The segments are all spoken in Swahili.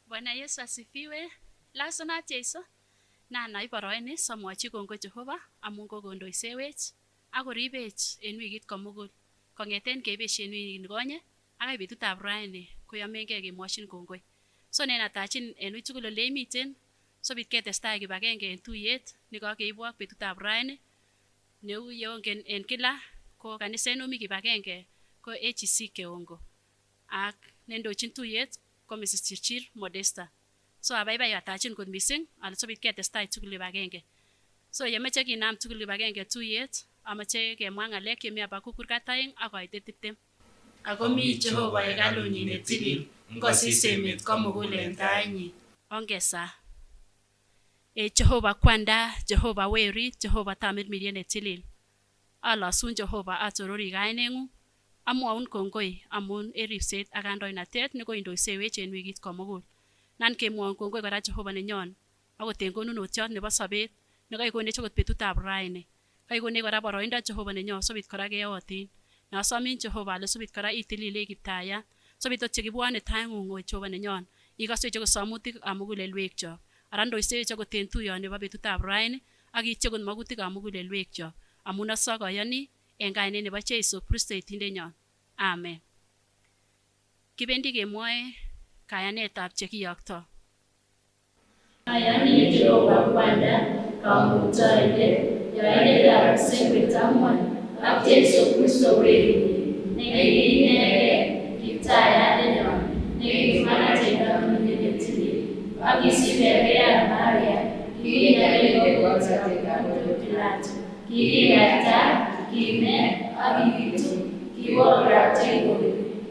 Bwana Yesu asifiwe. Lasona Jesu na naiboroene somwochi kongoi Jehova amun kokondoisewech ak koribech en wikit komugul kong'eten kebesien wikit nikonye akoi betutab raini koyomengei kemwochin kongoi. So nenatachin en wui tugul ole imiten sobit ketestai kibagenge en tuyet nekakeibwo ak betutab raini neu yeongen en kila ko kaniset nomi kibagenge ko Agc Keongo ak nendochin tuyet ko Mrs. Chirchir Modesta. So abaibai atachin kot missing ale sobit ketestai tugul kibagenge. So yemeche kinam tugul kibagenge tuyet amache kemwa ng'alek chemi Habakuk kurgat aeng ak koitet 20. Ako mi Jehova hekalunyin netilil, ngosis emet komugul en tainyin. Ongesa. Jehova kwanda, Jehova werit, Jehova tamirmiriet netilil. Alosun Jehova atorori kaineng'ung, amwaun kongoi amun en ripset ak kandoinatet nekoindoisewech en wikit komugul. Nan kemwoun kongoi kora Jehova nenyon akot en konunotiot nebo sobet nekaikonech akot betutab raini. Kaikonech kora boroindo Jehova nenyon sobit kora keyotin. Nasomin Jehova ale sobit kora itilile Kiptayat, sobit ot chekibwone taing'ung o Jehova nenyon ikaswech akot somutikab mugulelwekyok. Ara ndoisewech akot en tuyoni nebo betutab raini ak iityi akot magutikab mugulelwekyok amun asok ayoni en kainet nebo Jeiso Kristo etindenyon. Amen. Kibendi kemwoe kayanetab chekiyokto. Ayani Jehova kwanda, kamuktoindet, yoindetab sengwet ang'wan, ak Jeiso Kristo werit, nekiinegei, Kiptayat nenyon, nekikimana cheptamindet netilil, ak kisipekei ak Maria, kikinake kokototikab Pilato, kikikata, kime, ak kibitu, kiwo koraptoi kole,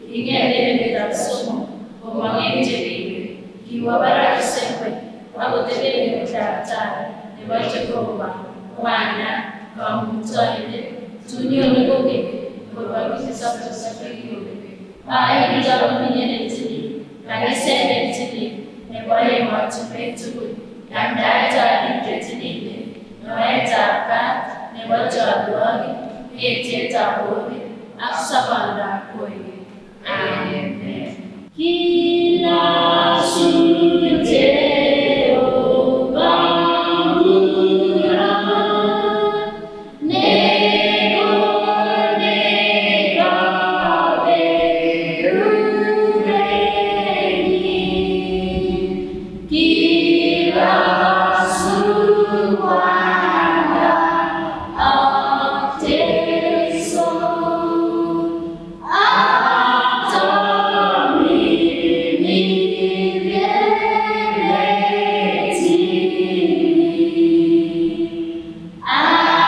king'ete emetab somok, komong en chekeiwek, kiwo barak sengwet, akoteben emetab tai nebo Jehova, Bwana, kamuktoindet, tunyoni kokeny, kokakisob ai tamirmiriet netilil, kaniset netilil, nebo emotinwek tugul, yamdaetab biik chetililen, noetab kat nebo cholwogik, etietab borwek, ak sobondab koikeny. Amen. Kilasun Jehova ngurat, neko kaberubenyi, kilasun Bwana ak Jeiso, ak tamirmiriet netilil. Amen.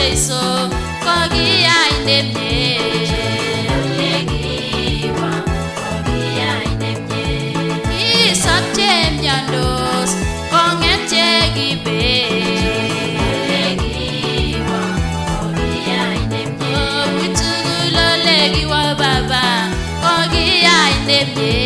Jaiso kokiyai nemye isopche myandos kong'et chekibet uitugul olekiwo baba kokiyai nemye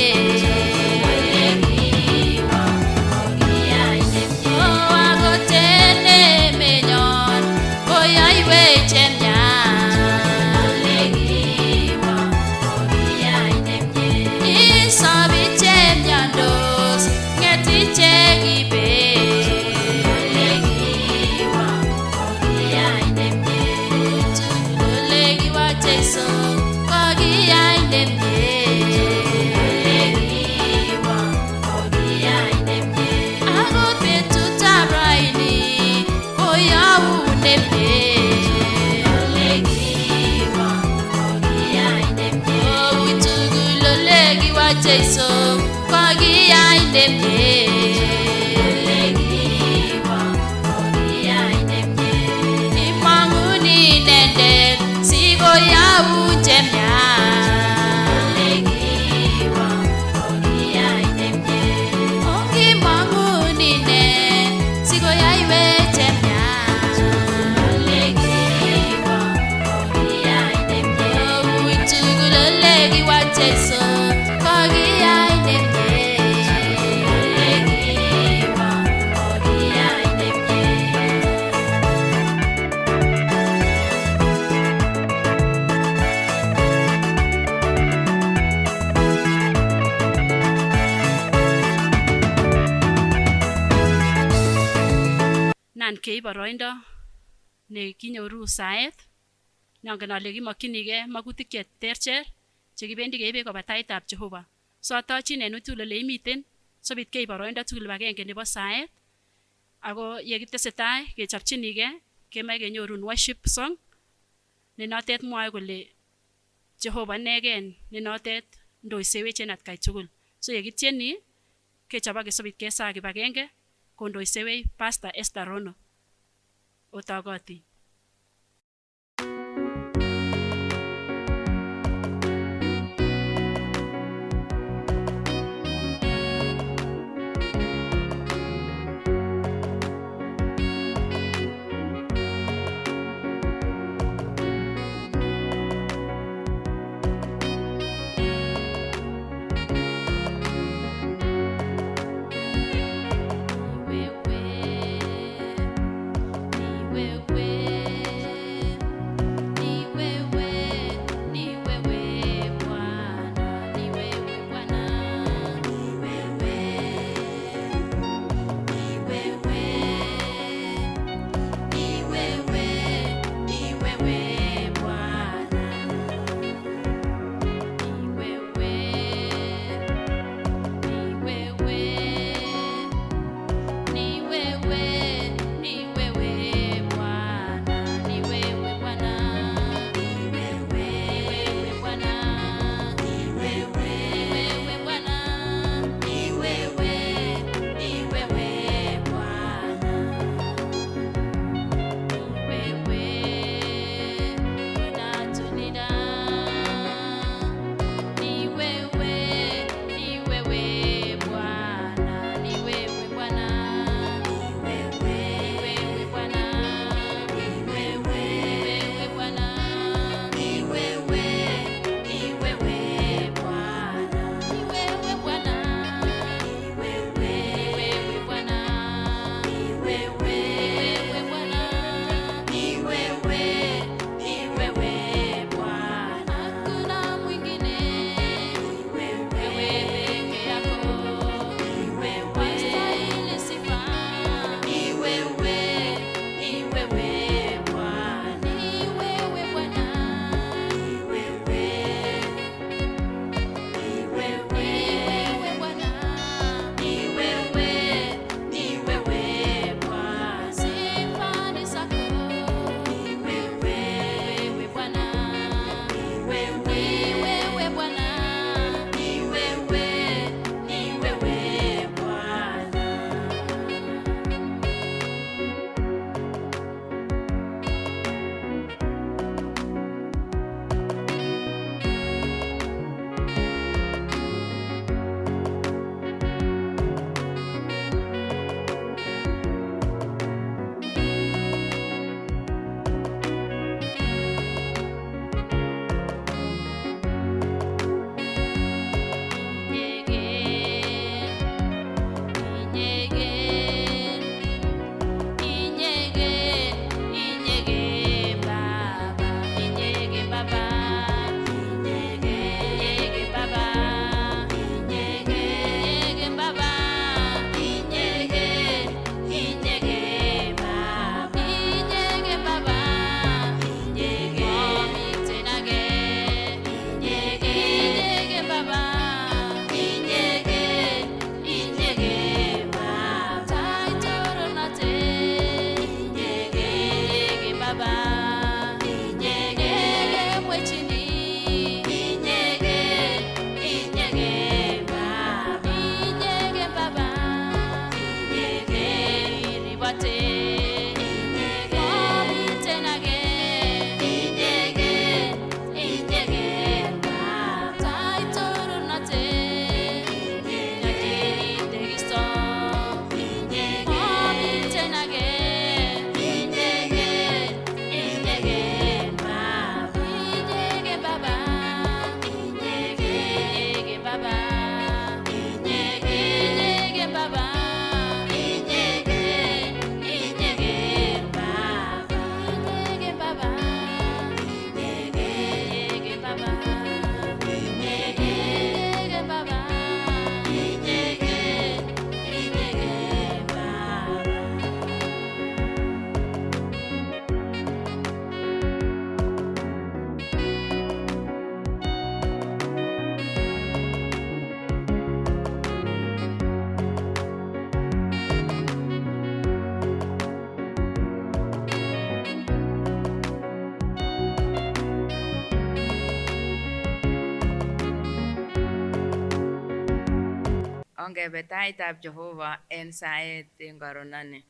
Jaiso kokiyai nemye imang'uni inendet sikoyaun chemyach ongimang'un ine sikoyaiwech chemyach uitugul olekiwa Jaiso nan keib boroindo ne kinyoru saet nangen ale kimokyinigei magutik cheterter chekibendi keibe koba taitab Jehova. So atochin en uitugul ole imiten sobit keib boroindo tugul kibagenge nebo saet ako yekitesetai kechopchinigei kemoe kenyorun worship song ne notet mwoe kole Jehova inegen ne notet ndoisewech en atkai tugul. So yekitieni kechobake sobit kesaa kibagenge kondoisewech Pastor Esther Rono. Otagoti. Wewe Ongebe taitab Jehova en saet en korononi.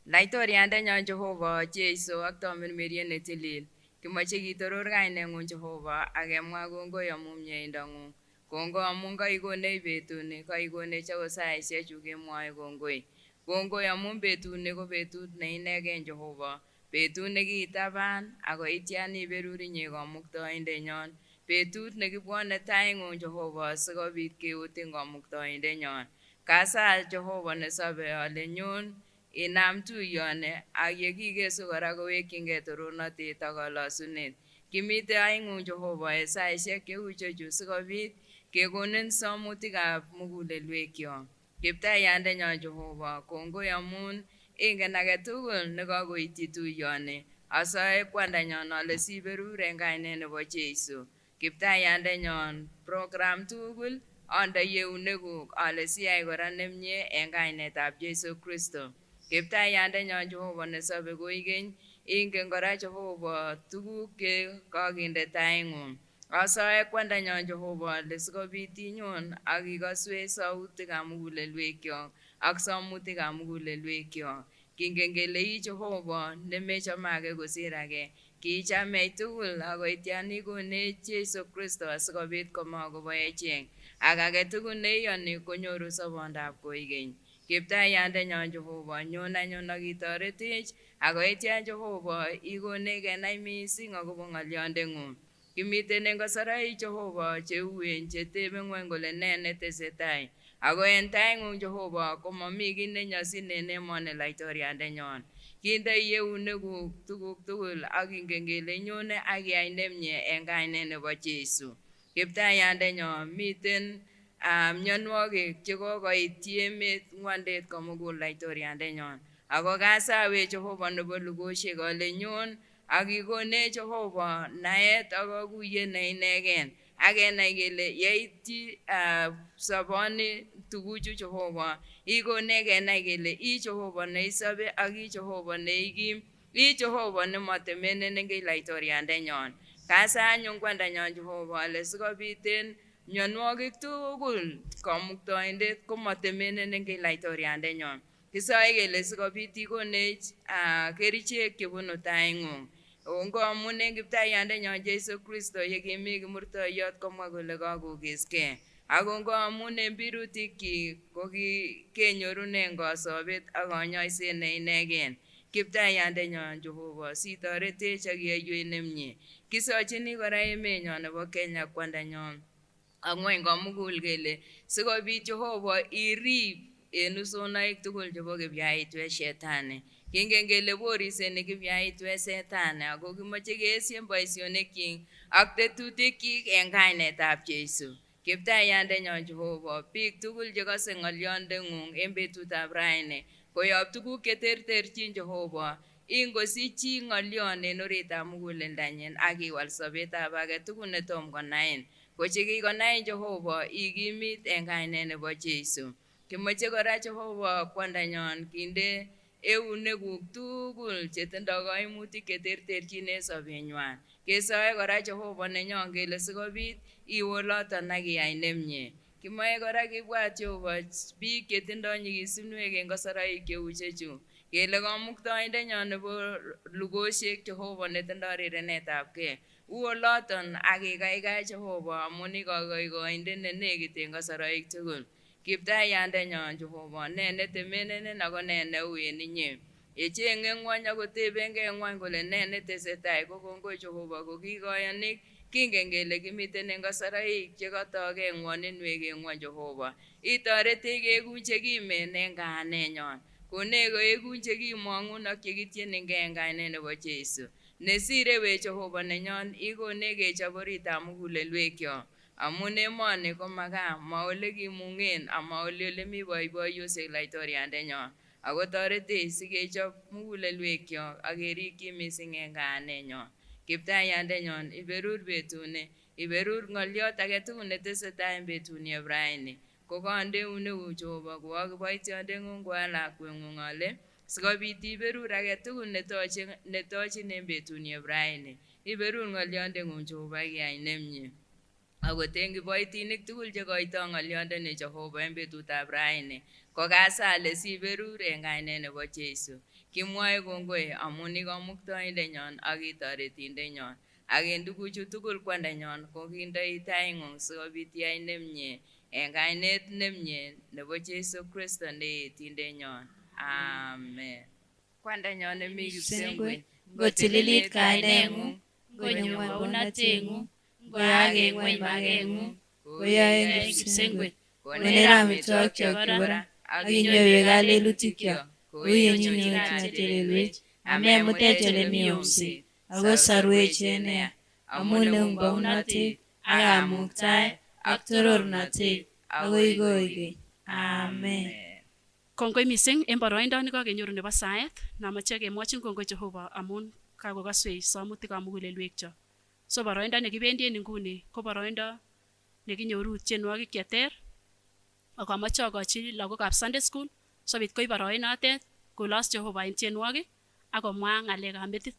Laitoriandenyon Jehova Jeiso ak Tamirmiriet ne tilil. Kimoche kitoror kaineng'ung Jehova ak kemwa kongoi amun mieindong'ung. Kongoi amun kaikonech betuni, kaikonech akot saisiechu kemwoe kongoi. Kongoi amun betuni ko betut ne inegen Jehova. Betut nekiitaban ako ityan iberur inye Kamuktoindenyon. Betut nekibwone taing'ung Jehova sikobit keutin Kamuktoindenyon. Kasa Jehova nesobe ale nyon inam tuyoni ak yekikesu kora kowekyingei torornotet ak kalosunet. Kimite aing'ung Jehova en saisiek cheu ichechu sikobit kekonin somutikab mugulelwekyok. Kiptaiyandenyon Jehova, kongoi amun ingen agetugul nekakoityi tuyoni. Asoe kwandanyon ale siberur en kainet nebo Jeiso. Kiptaiyandenyon, program tugul andoi euneguk ale siyai kora nemie en kainetab Jeiso Kristo. Kiptaiyandenyon Jehova nesobe koigeny, ingen kora Jehova tuguk chekokinde taing'ung. Asoe kwandanyon Jehova ale sikobit inyon ak ikoswech sautikab mugulelwekyok ak somutikab mugulelwekyok. Kingen kele ii Jehova nemechome age kosir age. Kiichamech tugul akoityan ikonech Jeiso Kristo asikobit komakobo echek. Ak age tugul neiyoni konyoru sobondab koigeny. Kiptaiyandenyon Jehova, nyon anyun ak itoretech akoityan Jehova ikonech kenai missing akobo ng'olyondeng'ung. Kimiten en kasarwek Jehova cheuen chetebe ng'wony kole nee netesetai. Ako en taing'ung Jehova komomi kiy nenyosin en emoni laitoriandenyon. Kindei euneguk tuguk tugul ak ingen kele inyone ak iyai nemie en kainet nebo Jeiso. Kiptaiyandenyon, miten mionwogik chekokoityi emet ng'wondet komugul laitoriandenyon. Ako kasawe Jehova nebo lugosiek ale nyon ak ikonech Jehova naet ak kakuyet ne inegen. Ak kenai kele yeityi soboni tuguchu Jehova, ikonech kenai kele ii Jehova neisobe ak ii Jehova neikim, ii Jehova nemotemenenen kiy laitoriandenyon. Kasa anyun kwandanyon Jehova ale sikobiten mionwogik tugul Kamuktoindet komotemenenen kiy laitoriandenyon. Kisoe kele sikobit ikonech kerichek chebunu taing'ung. Ongo amun en Kiptaiyandenyon Jeiso Kristo yekimi kimurtoiyot komwa kole kakokeskei. Ako ngo amun en birutikyik ko kenyorunen kosobet ak konyoiset ne inegen. Kiptaiyandenyon Jehova, sitoretech ak iyaiwech nemie. Kisochini kora emenyon nebo Kenya kwandanyon ak ng'wony komugul kele sikobit Jehova irib en usonoik tugul chebo kipyaitwek shetani. Kingen kele boriseni kipyaitwek setani ako kimoche keesyen boisionikyik ak tetutikyik en kainetab Jeiso. Kiptaiyandenyon Jehova, biik tugul chekose ng'olyondeng'ung en betutab raini koyob tuguk cheterterchin Jehova, ingosich chi ng'olyon en oritab muguleldanyin ak iwal sobetab age tugul netom konain. Kochekikonain Jehova ikimit en kainet nebo Jeiso. Kimoche kora Jehova kwandanyon kinde euneguk tugul chetindo koimutik cheterterchin en sobenywan. Kesoe kora Jehova nenyon kele sikobit iwe oloton ak iyai nemie. Kimoe kora kibwat Jehova biik chetindo nyigisinwek en kasarwek cheu ichechu. Kele Kamuktoindenyon nebo lugosiek Jehova netindo rirenetab gei. Uwe oloton ak ikaikai Jehova amun ikoikoindet nenekit en kasarwek tugul. Kiptaiyandenyon Jehova, nee netemenenen ako nee neu en inye. Echeng'e ng'wony akotebengei ng'wony kole nee netesetai ko kongoi Jehova ko kikoyonik. Kingen kele kimiten en kasarwek chekotokei ng'woninwek en ng'wony Jehova. Itoretech keeku chekimen en kaanenyon. Konech koeku chekimong'un ak chekityeningei en kainet nebo Jeiso. Nesire we Jehova nenyon ikonech kechob oritab mugulelwekyok. Amun emoni ko makaa, ma ole kimung'en ama ole mi boiboiyosiek laitoriandenyon. Ako toretech sikechob mugulelwekyok ak kerikyi missing en kaanenyon. Kiptaiyandenyon, iberur betuni, iberur ng'olyot agetugul netesetai en betuni eb raini. Ko konde euneguk Jehova, ko a kiboityondeng'ung, ko a lakweng'ung ale sikobit iberur agetugul netochin en betuni eb raini. Iberur ng'olyondeng'ung Jehova ak iyai nemie. Akot eng kiboitinik tugul chekoito ng'olyondoni Jehova eng betutab raini, kokasale siberur eng kainet nebo Jeiso. Kimwoe kongoi amun ikamuktoindenyon ak itoretindenyon. Ak en tuguchu tugul kwandanyon kokindoi taing'ung sikobit iyai nemie eng kainet nemie nebo Jeiso Kristo ne Yetindenyon. Amen. Kwandanyon nemi kipsengwet, ngotililit kaineng'ung, konyo baunatengung, ngoyaak eng ng'weny mageng'ung, koyoe eng kipsengwet, konech amitwogik chebo ra, ak inyoiwech kalelutikyok, kou yenyinyoe chatelelwech, amemutech olemi yomset, ako sorwech en neya, amun neung baunatet, ak kamuktaet, ak torornatet, akoi koigeny. Amen. Kongoi mising en boroindo nekakenyoru nebo saet, namoche kemwochin kongoi Jehova amun kakokaswech somutikab mugulelwekyok. So boroindo nekibendi en inguni ko boroindo nekinyoru tienwogik cheter, ak amoche akochi lagokab Sunday school sobit koib boroinotet kolos Jehova en tienwogik ak komwa ng'alekab metit.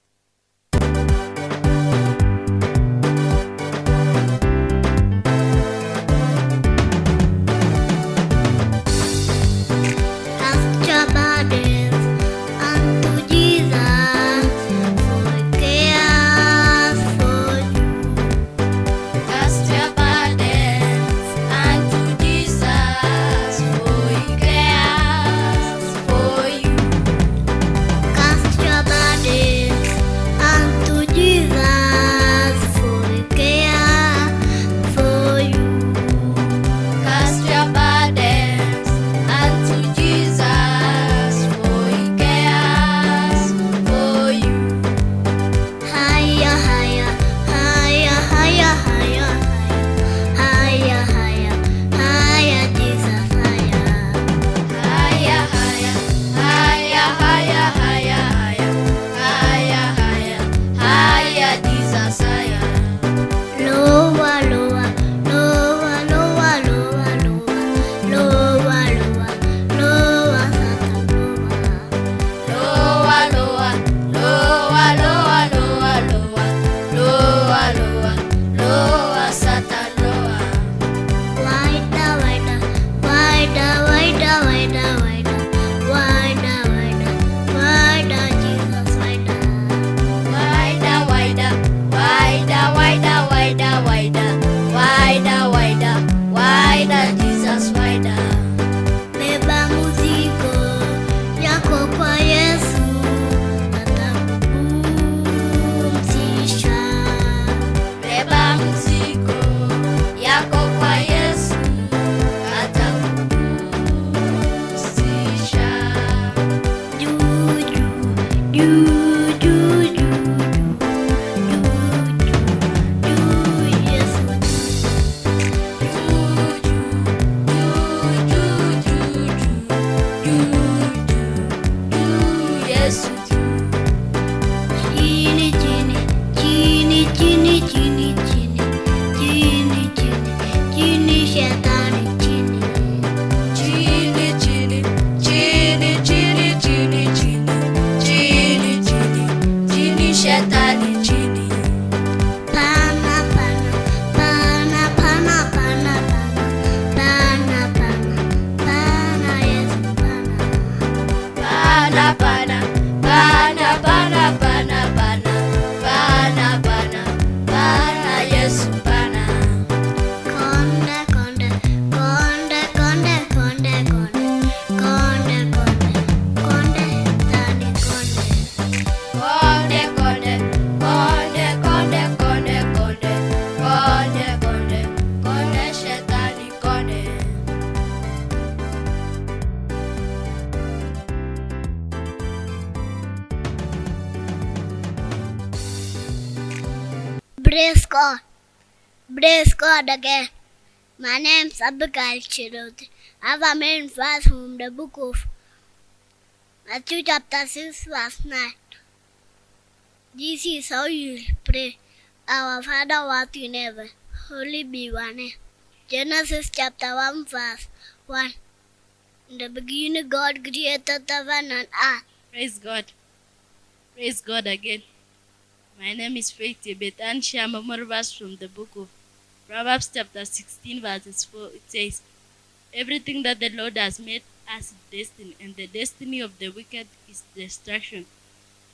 Praise God again. My name is Agc Keongo. I have a main verse from the book of Matthew chapter 6 verse 9. This is how you pray. Our Father who art in heaven, hallowed be your name. Genesis chapter 1 verse 1. In the beginning God created heaven and earth. Praise God. Praise God again. My name is Faith Tibet and share more verse from the book of Proverbs chapter 16 verses 4, it says, everything that the Lord has made has destiny, and the destiny of the wicked is destruction.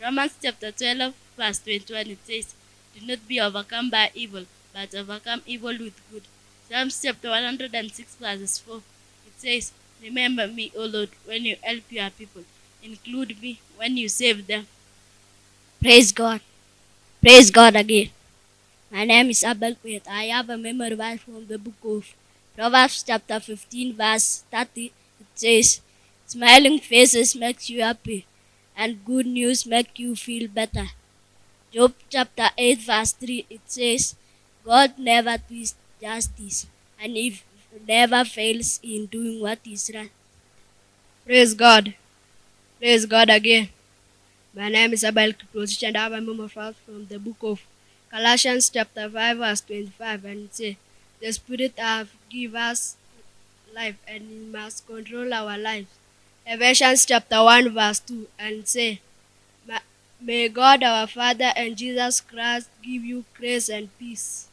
Romans chapter 12 verse 21, it says, do not be overcome by evil, but overcome evil with good. Psalms chapter 106 verses 4, it says, remember me, O Lord, when you help your people. Include me when you save them. Praise God. Praise God again. My name is Abel Kwet. I have a memory verse from the book of Proverbs chapter 15 verse 30. It says, smiling faces make you happy, and good news make you feel better. Job chapter 8 verse 3. It says, God never twists justice, and he never fails in doing what is right. Praise God. Praise God again. My name is Abel Kiprosich, and I have a memory verse from the book of Colossians chapter 5 verse 25, and it says, the Spirit have give us life, and He must control our lives. Ephesians chapter 1 verse 2, and say, may God our Father and Jesus Christ give you grace and peace.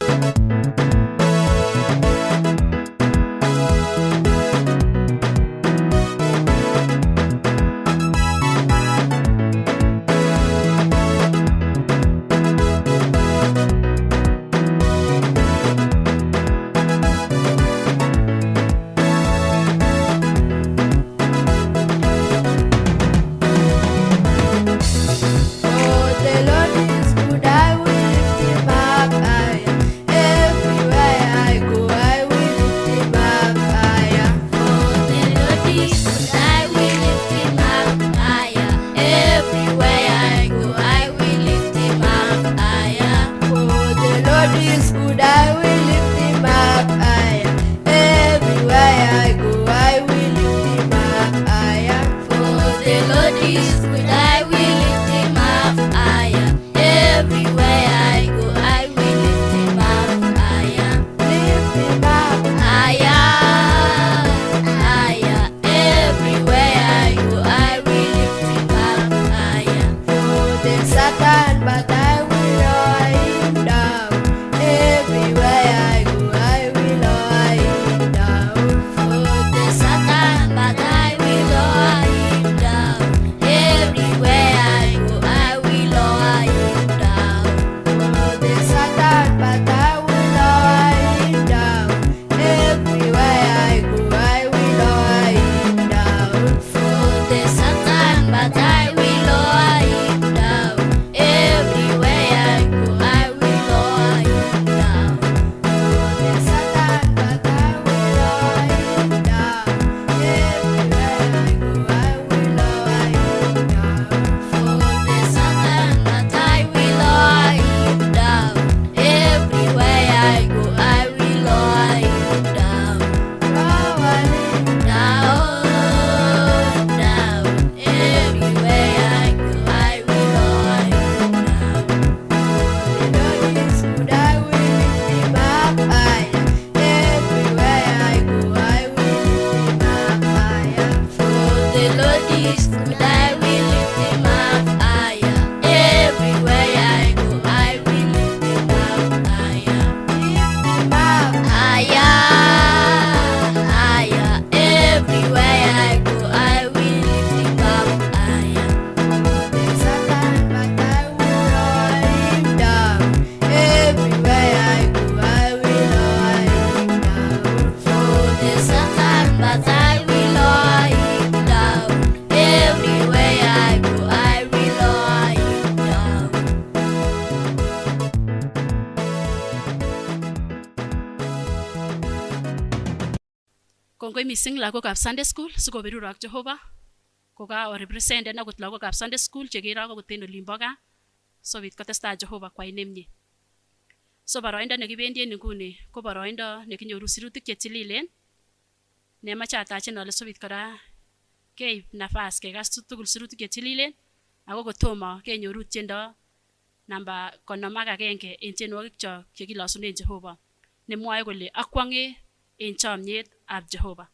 Kongoi mising lagokab Sunday school sikobirur ak Jehova koka representen akot lagokab Sunday school chekero akot en olimbo gaa sobit kotestai Jehova kwai nemie. So boroindo nekibendi en nguni ko boroindo nekinyoru sirutik chetililen nemache atachen ale sobit kora keib nafas kekas tugul sirutik chetililen ako kotomo kenyoru tiendo namba 51 en tienwogik chok chekilosunen Jehova nemwoe kole akwonge en chomyet ab Jehova.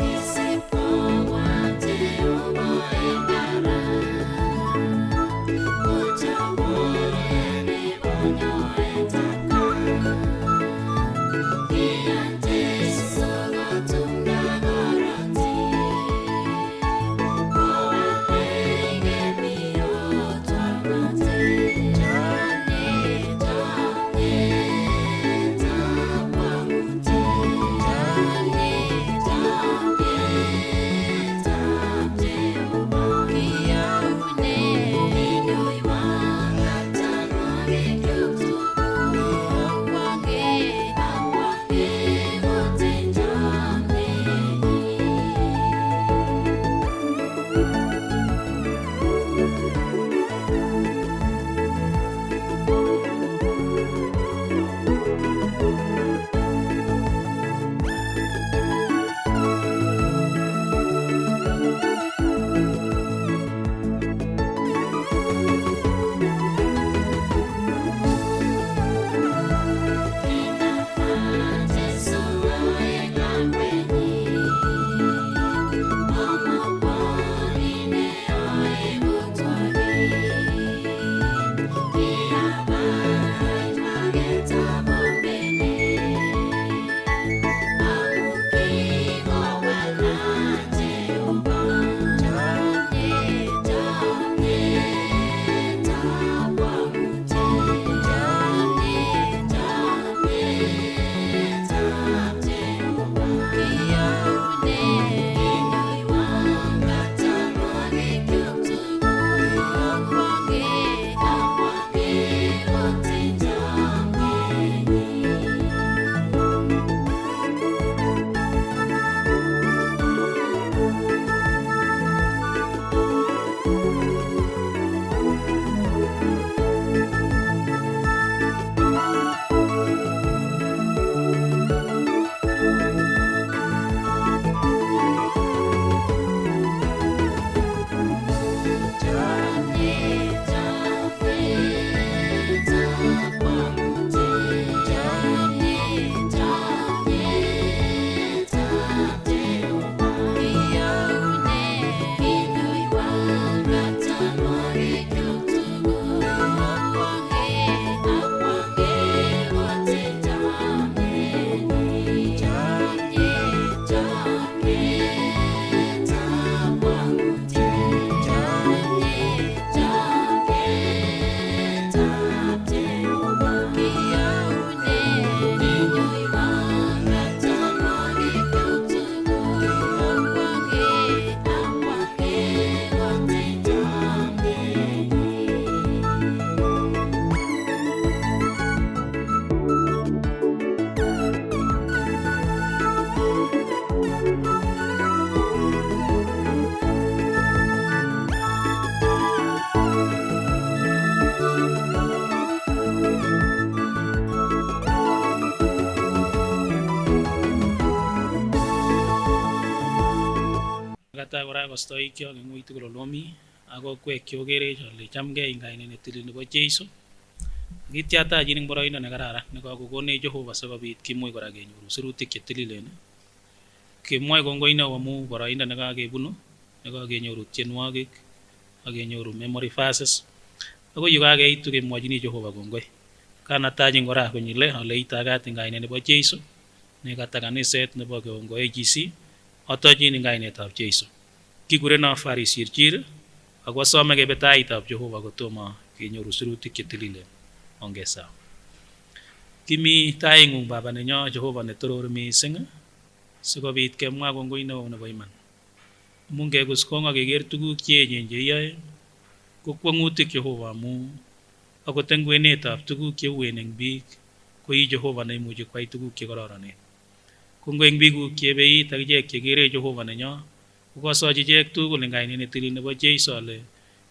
Isip ko wate umo kastoikyok eng ui tugul ole omi ak kokwek chokerech ale chamgei ing kainet netilil nebo Jeiso. Kityatachin eng boroindo nekararan nekakokonech Jehova sikobit kimuch kora kenyoru sirutik chetililen. Kemwoe kongoi neo amu boroindo nekakebunu, nekakenyoru tienwogik ak kenyoru memory verses. Ako yu kakeitu kemwochini Jehova kongoi. Kanatachin kora konyile ale itagat ing kainet nebo Jeiso nekata kaniset nebo Keongo Agc atochin ing kainetab Jeiso. Kikureno Faris Chirchir ako asome kebe taitab Jehova kotomo kenyoru sirutik chetililen. Ongesa. Kimi taing'ung Baba nenyo Jehova netoror mising sikobit kemwa kongoi neo nebo iman. Amu ngekus kong akeker tuguk cheechen cheiyoe ko kwong'utik Jehova amu akot eng kwenetab tuguk cheuen eng biik ko ii Jehova neimuchi kwai tuguk chekororonen. Kongoi eng biikuk chebeit ak ichek chekere Jehova nenyo kokosochi ichek tugul eng kainet netilil nebo Jeiso ale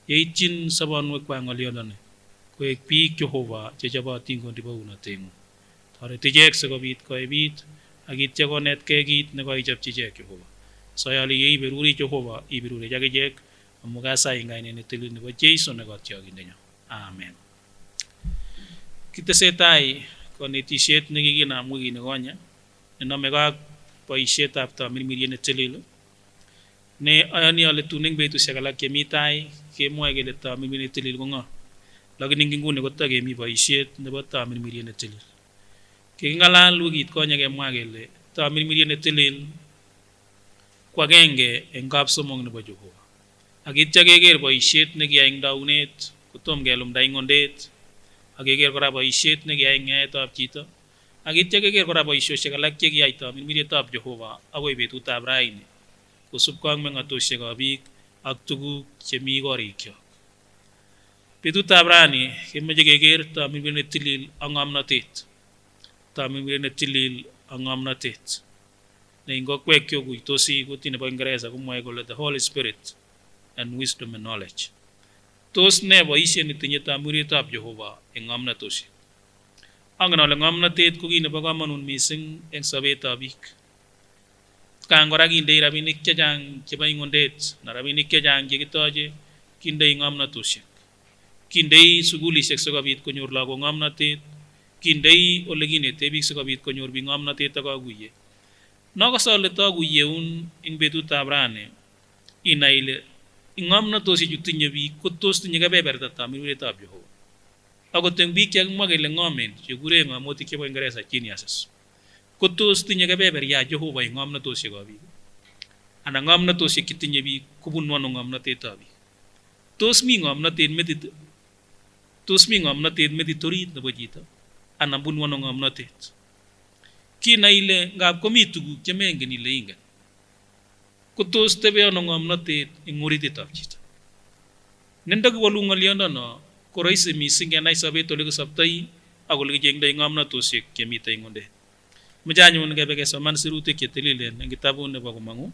yeitchin sobonwekwak ng'olyondoni koek biik Jehova chechobotin kondi bounoteng'ung. Toret ichek sikobit koebit ak itya konetkei kit nekaichopchi ichek Jehova. Soyoli yeiberuri Jehova iberurech ak ichek amu kasai ing kainet netilil nebo Jeiso nekatyokindenyo. Amen. Kitesetai konetisiet nekikinam wikit nekonye nenomegei ak boisietab tamirmiriet netilil ne ayani ale tun eng betusiek alak chemi tai kemwoe kele tamirmiriet netilil ko ng'o. Lakini ing nguni kotakemi boisiet nebo tamirmiriet netilil. Kiking'alal wikit konye kemwa kele tamirmiriet netilil ko agenge eng kapsomok nebo Jehova. Ak itya keker boisiet nekiyai eng daunet kotom kelumda ing ng'ondet ak keker kora boisiet nekiyai eng yaetab chito ak itya keker kora boisiosiek alak chekiyai tamirmirietab Jehova akoi betutab raini kosubkei ak meng'otosiekab biik ak tuguk chemi korikyok. Betutab rani kemoche keker tamirmiriet netilil ak ng'omnotet. Tamirmiriet netilil ak ng'omnotet. Ne ing kokwek kyokuitosi kutit nebo Ingereza komwoe kole the Holy Spirit and wisdom and knowledge. Tos ne boisiet netinye tamirmirietab Jehova eng ng'omnotosiek? Angen ale ng'omnotet ko kiit nebo komonut mising eng sobetab biik. Kan kora kindei rabinik chechang chebo ing'ondet na rabinik chechang chekitoche kindei ng'omnotosiek. Kindei sukulisiek sikobit konyor lagok ng'omnotet, kindei ole kinete biik sikobit konyor biik ng'omnotet ak kaguiyet. Nokose ale taguiyeun eng betutab rani inai ile ing ng'omnotosiek chu tinye biik ko tos tinye kebeberta tamirmirietab Jehova. Akot eng biik chekimwa kele ng'omen chekure ng'omutik chebo Ingereza geniuses ko tos tinye kebeberya Jehova eng ng'omnotosiekab biik anan ng'omnotosiek chetinye biik kobunu ano ng'omnotetab biik. Tos mi ng'omnotet metit orit nebo chito anan bunu ano ng'omnotet? Kinai ile ngap komi tuguk chemengen ile ingen ko tos tebe ano ng'omnotet eng orititab chito. Nendakiwalu ng'olyondono ko rahisi mising kenai sobet ole kisoptoi ak ole kichengdoi ng'omnotosiek chemitei ng'ondet. Moche anyun kebe kesoman sirutik chetililen eng kitabut nebo Komong'u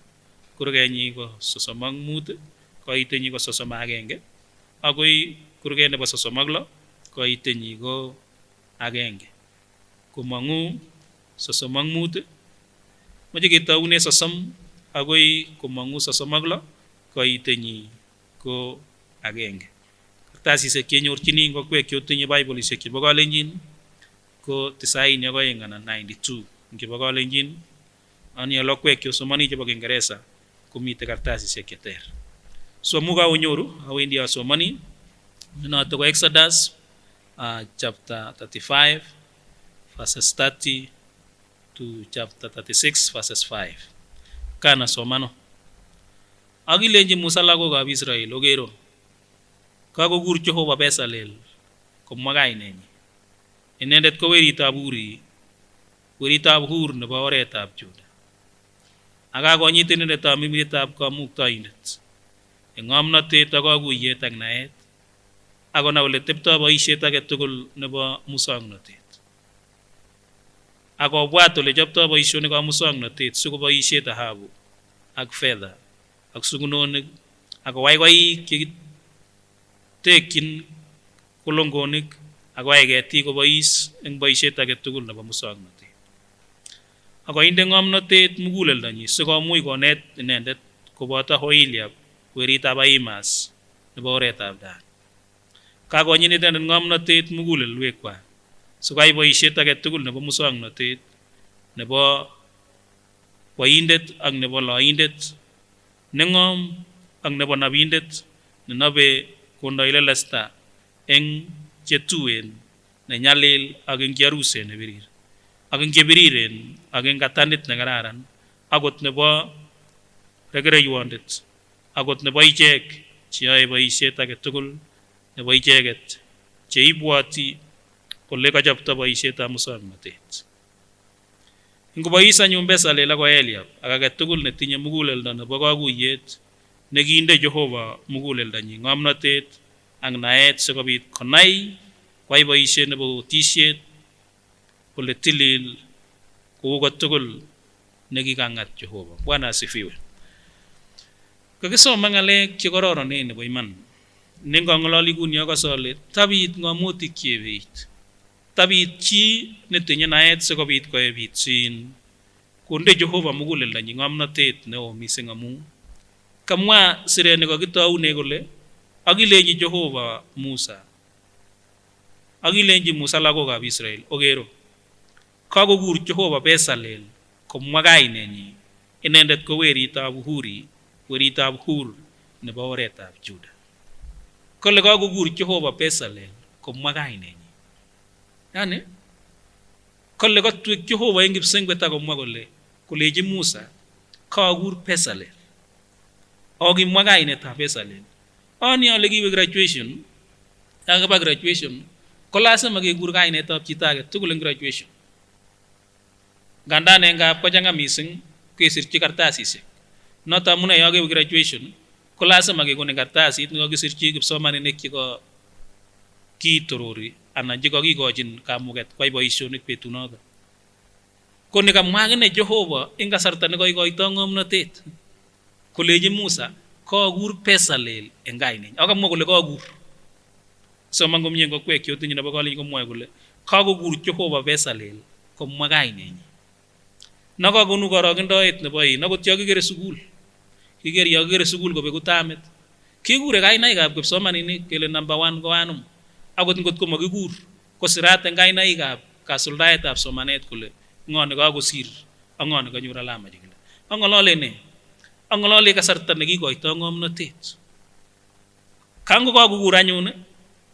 kurgenyi ko 35 koitenyi ko 31 akoi kurget nebo 36 koitenyi ko 1. Komong'u 35 moche ketoune 30 akoi Komong'u 36 koitenyi ko 1. Kartasisiek kenyorchini ing kokwek chotinye Biblesiek chebo Kalenjin ko 92 anan 92 chebo Kalenjin. Ani alokwek chosomani chebo Kiingereza komite kartasisiek cheter. So amu kaonyoru awendi asomani noto ko Exodus chapter 35 verses 30 to chapter 36 verses 5. Kana somano. Akilenji Musa lagokab Israel ogero. Kakokur Jehova Bezalel komwa kainenyi. Inendet ko weritab Uri, weritab Hur nebo oretab Juda. Akakonyit inendet tamirmirietab kamuktoindet eng ng'omnotet ak kaguiyet ak naet akonai ole teptoi boisiet age tugul nebo musongnotet. Akobwat ole choptoi boisionikab musongnotet sikoboisie dhahabu ak fedha ak sugunonik ak koikoik chekitekyin kolongonik ak koyai ketik kobois eng boisiet age tugul nebo musongnotet. Ako inde ng'omnotet muguleldonyi sikomuch konet inendet koboto Oholiab weritab Aimas nebo oretab daan. Kakonyit inendet ng'omnotet mugulelwekwak sikoyai boisiet age tugul nebo muswongnotet nebo boindet ak nebo loindet, neng'om ak nebo nobindet, nenobe kondoi lelesta eng chetuen nenyalil ak eng kiaruset nebirir, ak eng chebiriren ak eng katanit nekararan, akot nebo rekereiwondet, akot nebo ichek cheyoe boisiet age tugul nebo icheket cheibwoti kole kachopto boisietab muswongnotet. Ngobois anyun Bezalel ak Eliab ak age tugul netinye muguleldo nebo kakuyet nekinde Jehova muguleldonyin ng'omnotet ak naet sikobit konai kwai boisiet nebo otisiet kole tilil kou kotugul nekikang'at Jehova. Bwana asifiwe. Kakisoma ng'alek chekororonen nebo iman. Nengong'ololi kuni akose ale tabit ng'omutik chebeit, tabit chi netinye naet sikobit koebit sin konde Jehova muguleldonyin ng'omnotet neo mising, amu kamwa siret nekakitoune kole akilenji Jehova Musa, akilenji Musa lagokab Israel, okero kakokur Jehova Bezalel komwa kainenyi, inendet ko weritab Huri, weritab Hur nebo oretab Juda. Kole kakokur Jehova Bezalel komwa kainenyi, yani kole katwek Jehova eng kipsengwet akomwa koleji Musa kakur Bezalel akimwa kainetab Bezalel. Ani ale kiwe graduation, akaba graduation ko lazima kekur kainetab chito age tugul eng graduation. Ngandaan engap kochang'a mising kesirchi kartasisiek, noto amune yo kewe graduation ko lazima kekonin kartasit nekakisirchi kipsomaninik cheko kiitorori anan chekakikochin kamuget kwai boisionik betunoto. Ko nekamwa akine Jehova eng kasarta nekakikoito ng'omnotet koleji Musa kakur Bezalel eng kainenyi, akamwa kole kakur. Soman komie ngokwek chotinye nebo kolenjin komwoe kole kakokur Jehova Bezalel komwa kainenyi. Nakakonu korokendoet nebo akot yo kikere sukul, yo kikere sukul kobeku tamit, kekure kainaikab kipsomaninik kele number 1 ko anum. Akot ngot ko makikur ko sirat eng kainaikab kasuldaetab somanet kole ng'o nekakosir ak ng'o nekanyor alama chekile. Ang'olole ne? Ang'olole kasarta nekikoito ng'omnotet. Kango kakokur anyun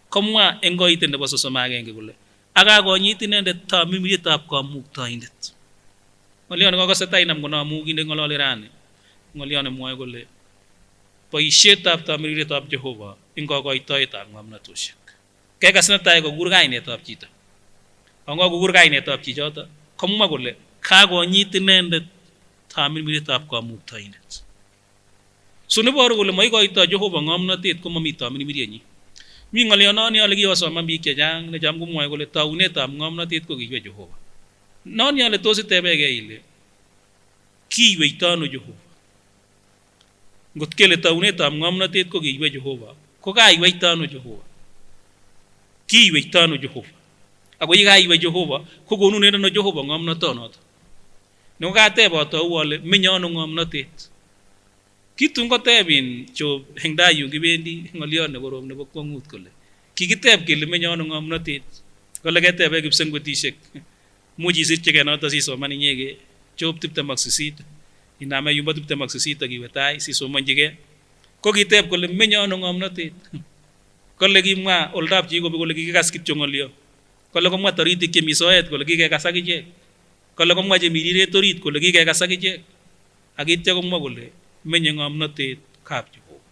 komwa eng koitet nebo 31 kole akakonyit inendet tamimietab kamuktoindet. Ng'olyon kakase tainam kono amu kinde ng'olole rani, ng'olyon nemwoe kole boisietab tamirmietab Jehova eng kokoitoetab ng'omnotosiek. Kekas netai kokur kainetab chito. Kokur kainetab chichoto komwa kole kakonyit inendet tamirmirietab kamuktoindet. So neboru kole maikoito Jehova ng'omnotet ko mami tamirmirienyi. Mi ng'olyononi ale kiyosoman biik chechang necham komwoe kole taunetab ng'omnotet ko kiiwe Jehova. Noni ale tos itebegei ile kiiweito ano Jehova? Ngot kele taunetab ng'omnotet ko kiiwe Jehova, ko kaiweito ano Jehova? Kiiweito ano Jehova? Ako ye kaiwe Jehova ko konunen ano Jehova ng'omnotonoto? Nego katebot au ale menye ano ng'omnotet? Kitun kotebin Job eng tai yu kibendi ng'olyon nekorom nebo kwong'ut kole kikiteb kele menye ano ng'omnotet, kole ketebe kipsengwetisiek much isirchigei noto sisoman inyege Job 28 iname yumbo 28 akiwe tai sisomanjigei. Ko kiteb kole menye ano ng'omnotet? Kole kimwa oldab chi kole kikikas kityo ng'olyo. Kole komwa taritik chemi soet kole kikekas akichek. Kole komwa chemi riret orit kole kikekas akichek. Akitya komwa kole menye ng'omnotet kab Jehova.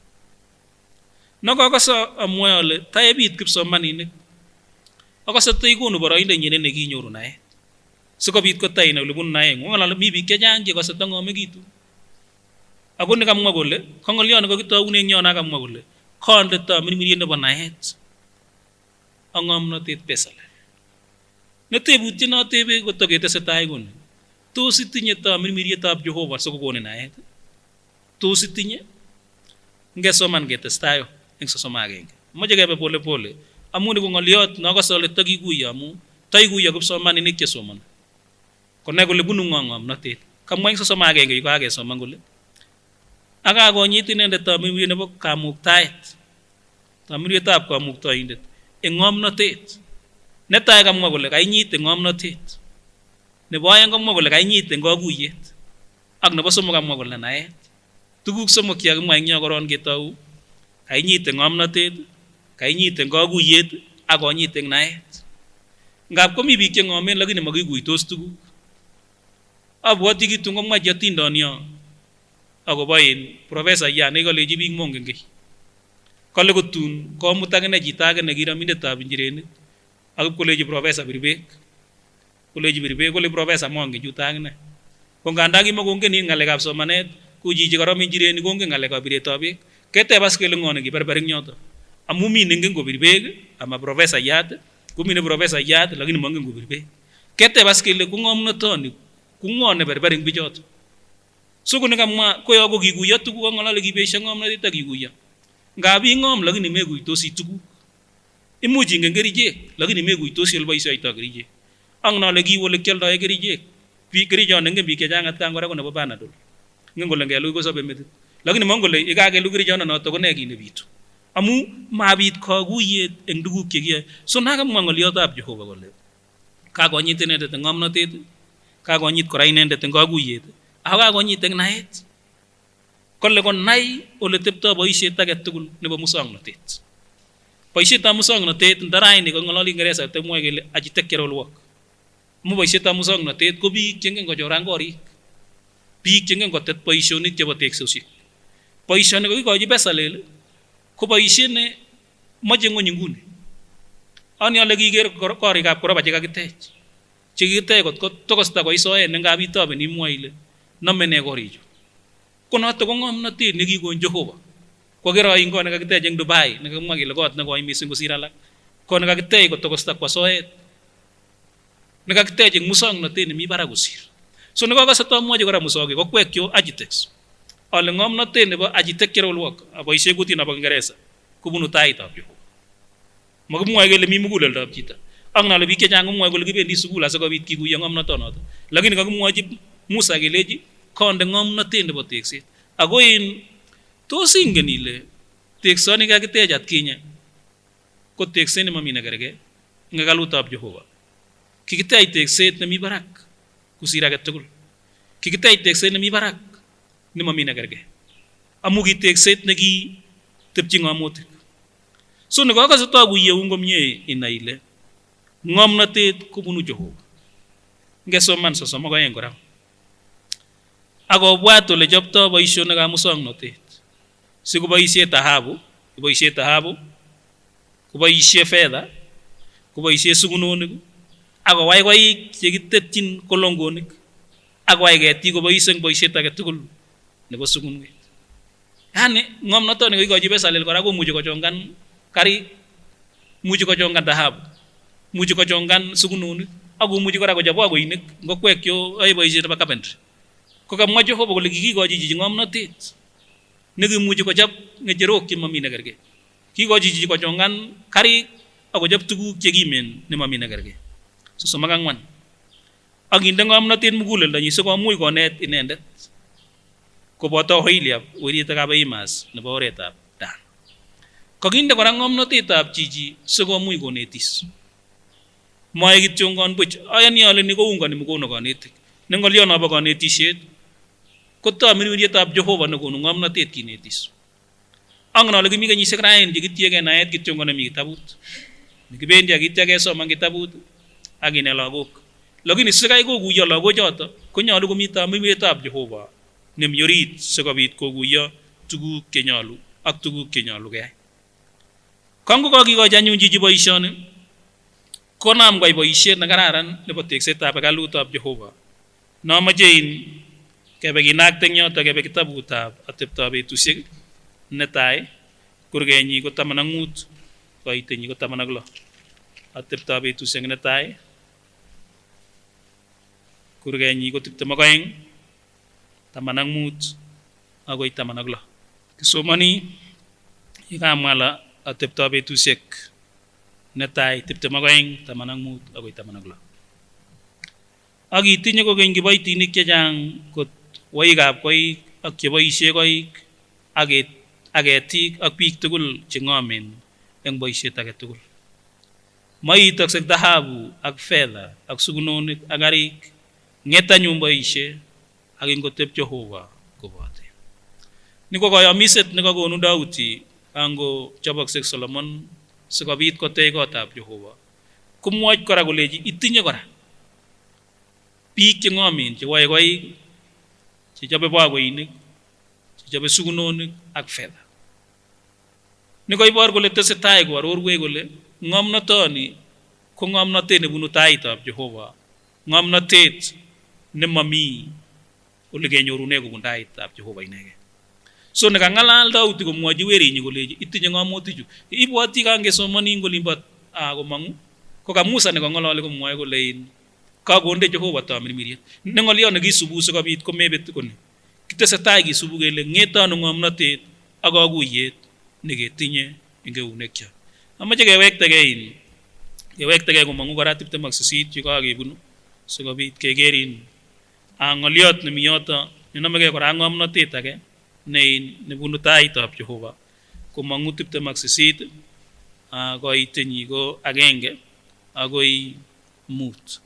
Nakakase amwoe ale taebit kipsomaninik, akase taikonu boroindenyin nekinyoru naet sikobit kotainai ole bunu naeng'ung. Ng'olole mi biik chechang chekose tang'omekitu. Ako nekamwa kole kang'olyon nekakitoune eng yon akamwa kole konde tamirmiriet nebo naet ak ng'omnotet Bezalel. Netebutiet notebe kotoketesetai kuni, tos itinye tamirmirietab Jehova sikokonin naet? Tos itinye? Ngesoman ketestai eng 31. Moche kebe pole pole amu ni ko ng'olyot nakase ale takikuye amu taikuye kipsomaninik chesoman. Konai kole bunu ng'omnotet. Kamwa eng 31 yu kakesoman kole ak akonyit inendet tamirmiriet nebo kamuktaet, tamirmirietab kamuktaindet eng ng'omnotet. Netai kamwa kole kainyit eng ng'omnotet, nebo aeng kamwa kole kainyit eng kakuyet, ak nebo somok kamwa kole naet. Tuguk somok chekakimwa eng yo koron ketou: kainyit eng ng'omnotet, kainyit eng kakuyet, ak konyit eng naet. Ngap komi biik che ng'omen lakini makikuitos tuguk. Abwoti kitun komwa chi atindonyo akobo Professor Yan nekalechi biik mongen kiy. Kale kotun komut akine chito age nekiramindetab injirenik ak kolechi Professor birbek. Kolechi birbek kole Professor mongen chuto akine. Ko nganda kimakongen ng'alekab somanet, ko chichi korom injirenik kongen ng'alekab biretab beek. Ketebas kele ng'o nekiberber eng yoto. Amu mi nengen kobir beek ama Professor Yat, komi ne Professor Yat lakini mongen kobir beek. Ketebas kele ko ng'omnotoni ko ng'o neberber eng bichoto. So ko nekamwa koyo ko kikuyo tuguk ak ng'olole kibesyo ng'omnotet ak kikuyo. Ngap ing'om lakini mekuitosi tuguk. Imuch ingen kerichek lakini mekuitosi ole boisioito kerichek. Ang nole kiwo ole kioldoe kerichek. Biik kerichon nengen biik chechang atkan kora ko nebo Panadol. Ngen kole ngelui kosobe metit. Lakini mongen kole yekakelu kerichono noto ko ne kinebitu. Amu mabit kakuyet eng tuguk chekiyoe. So nakamwa ng'oliotab Jehova kole kakonyit inendet eng ng'omnotet, kakonyit kora inendet eng kakuyet, ako kakonyit eng naet. Kole konai ole teptoi boisiet age tugul nebo musongnotet. Boisietab musongnotet ndaraini ko ng'ololi Ingeresa temwoe kele architectural work. Mu boisietab musongnotet ko biik chengen kochoran korik, biik chengen kotet boisionik chebo teksosiek. Boisioni kokikochi Bezalel ko boisiet ne moche ng'ony nguni. Ani ale kiker korikab koroba chekakitech, chekikitech kot tokosta koi soet nengap itoben imwoe ile nome ne korichu. Ko noto ko ng'omnotet nekikon Jehova. Kokero ing kot nekakitech eng Dubai nekamwa kele kot nekoi mising kosir alak. Kot nekakitech kotokosta kwa soet, nekakitech eng musongnotet nemi barak kosir. So nekakase tamwochi kora musongik kokwekyo architects ale ng'omnotet nebo architectural work aboisie kutit nebo Ingeresa kobunu taitab Jehova. Makimwoe kele mi muguleldab chito. Ak nale biik chechang komwoe kole kibendi sukul asikobit kikuyo ng'omnotonoto. Lakini kakimwochi Musa kelechi konde ng'omnotet nebo tekset. Ako tos ingen ile teksoni kakitech atkinye ko tekset nemami nekergei eng hekalutab Jehova. Kikitech tekset nemi barak kusir age tugul. Kikitech tekset nemi barak nemami nekergei. Amu ki tekset neki tepchi ng'omutik. So nekakase takuyeun komie inai ile ng'omnotet kobunu Jehova. Ngesoman 32 kora. Akobwat ole choptoi boisionikab musongnotet. Sikoboisie dhahabu, koboisie fedha, koboisie sugunonik, akowai koik chekitetchin kolongonik, akwai ketik kobois eng boisiet age tugul nebo sugunwet. Yani ng'omnotoni kokikochi Bezalel kora komuchi kochongan karik, muchi kochongan dhahabu, muchi kochongan sugunonik, akomuchi kora kochop wagoinik ngokwekyo ae boisiet nebo carpentry. Kokamwa Jehova kole kikikochi chichi ng'omnotet nekimuchi kochop ng'echerok chemami nekergei. Kikochi chichi kochongan karik akochop tuguk chekimen nemami nekergei. 34. Akinde ng'omnotet muguleldonyi sikomuch konet inendet koboto Oholiab werietab Ahimaaz nebo oretab Dan. Kakinde kora ng'omnotetab chichi sikomuch konetis. Moe kityongon buch, ayani ale ni koungani mkono kanetik. Ne ng'olio nobo kanetisiet ko tamirmirietab Jehova nekonu ng'omnotet kinetis. Angen ale kimi kenyisiek raini chekitiegei naet kityongon nemi kitabut. Nikibendi akitya kesoman kitabut akine lagok. Lakini sikai kokuyo lagochoto konyolu komi tamirmirietab Jehova nemi orit sikobit kokuyo tuguk chenyolu ak tuguk chenyolu keyai. Kango kakikochi anyun chichi boisioni konam koyai boisiet nekararan nebo teksetab hekalutab Jehova. Nomoche kebe kinakte eng yoto kebe kitabutab ateptab betusiek netai kurgenyi ko 15 koitenyi ko 16. Ateptab betusiek netai kurgenyi ko 22 15 agoi 16. Kisomani ikamwala ateptab betusiek netai 22 15 agoi 16. Ak itinye kokeny kiboitinik chechang kot waikab koik ak cheboisie koik ak ketik ak biik tugul che ng'omen eng boisiet age tugul. Maitokse dhahabu ak fedha ak sugunonik ak karik, ng'etanyun boisie ak ingotep Jehova kobote. Ni ko kayamiset nekakonu Dauti ango chobokse Solomon sikobit kotech kotab Jehova. Kumwoch kora kolechi itinye kora biik che ng'omen che koikoik, che chobe bakoinik, che chobe sugunonik ak fedha. Ni ko ibor kole tesetai koarorwech kole ng'omnotoni ko ng'omnotet nebunu taitab Jehova, ng'omnotet nemami ole kenyorune kobun taitab Jehova inegei. So nekang'alal Dauti komwochi werinyi kolechi itinye ng'omotichu, ibwoti kangesomoni eng olimbo komong'u ko ka Musa nekang'ololi komwoe kole kakonde Jehova tamirmiriet ne ng'olyo nekisubu sikobit komebet koni kitesetai kisubu kele ng'etonu ng'omnotet ak kakuyet neketinye eng eunekyo. Amache kewektegei komong'u kora 28 yu kakebunu sikobit kekerin ng'olyot nemi yoto nenomegei kora ng'omnotet age nebunu taitab Jehova. Komong'u 28 koitenyi ko 1 agoi 5.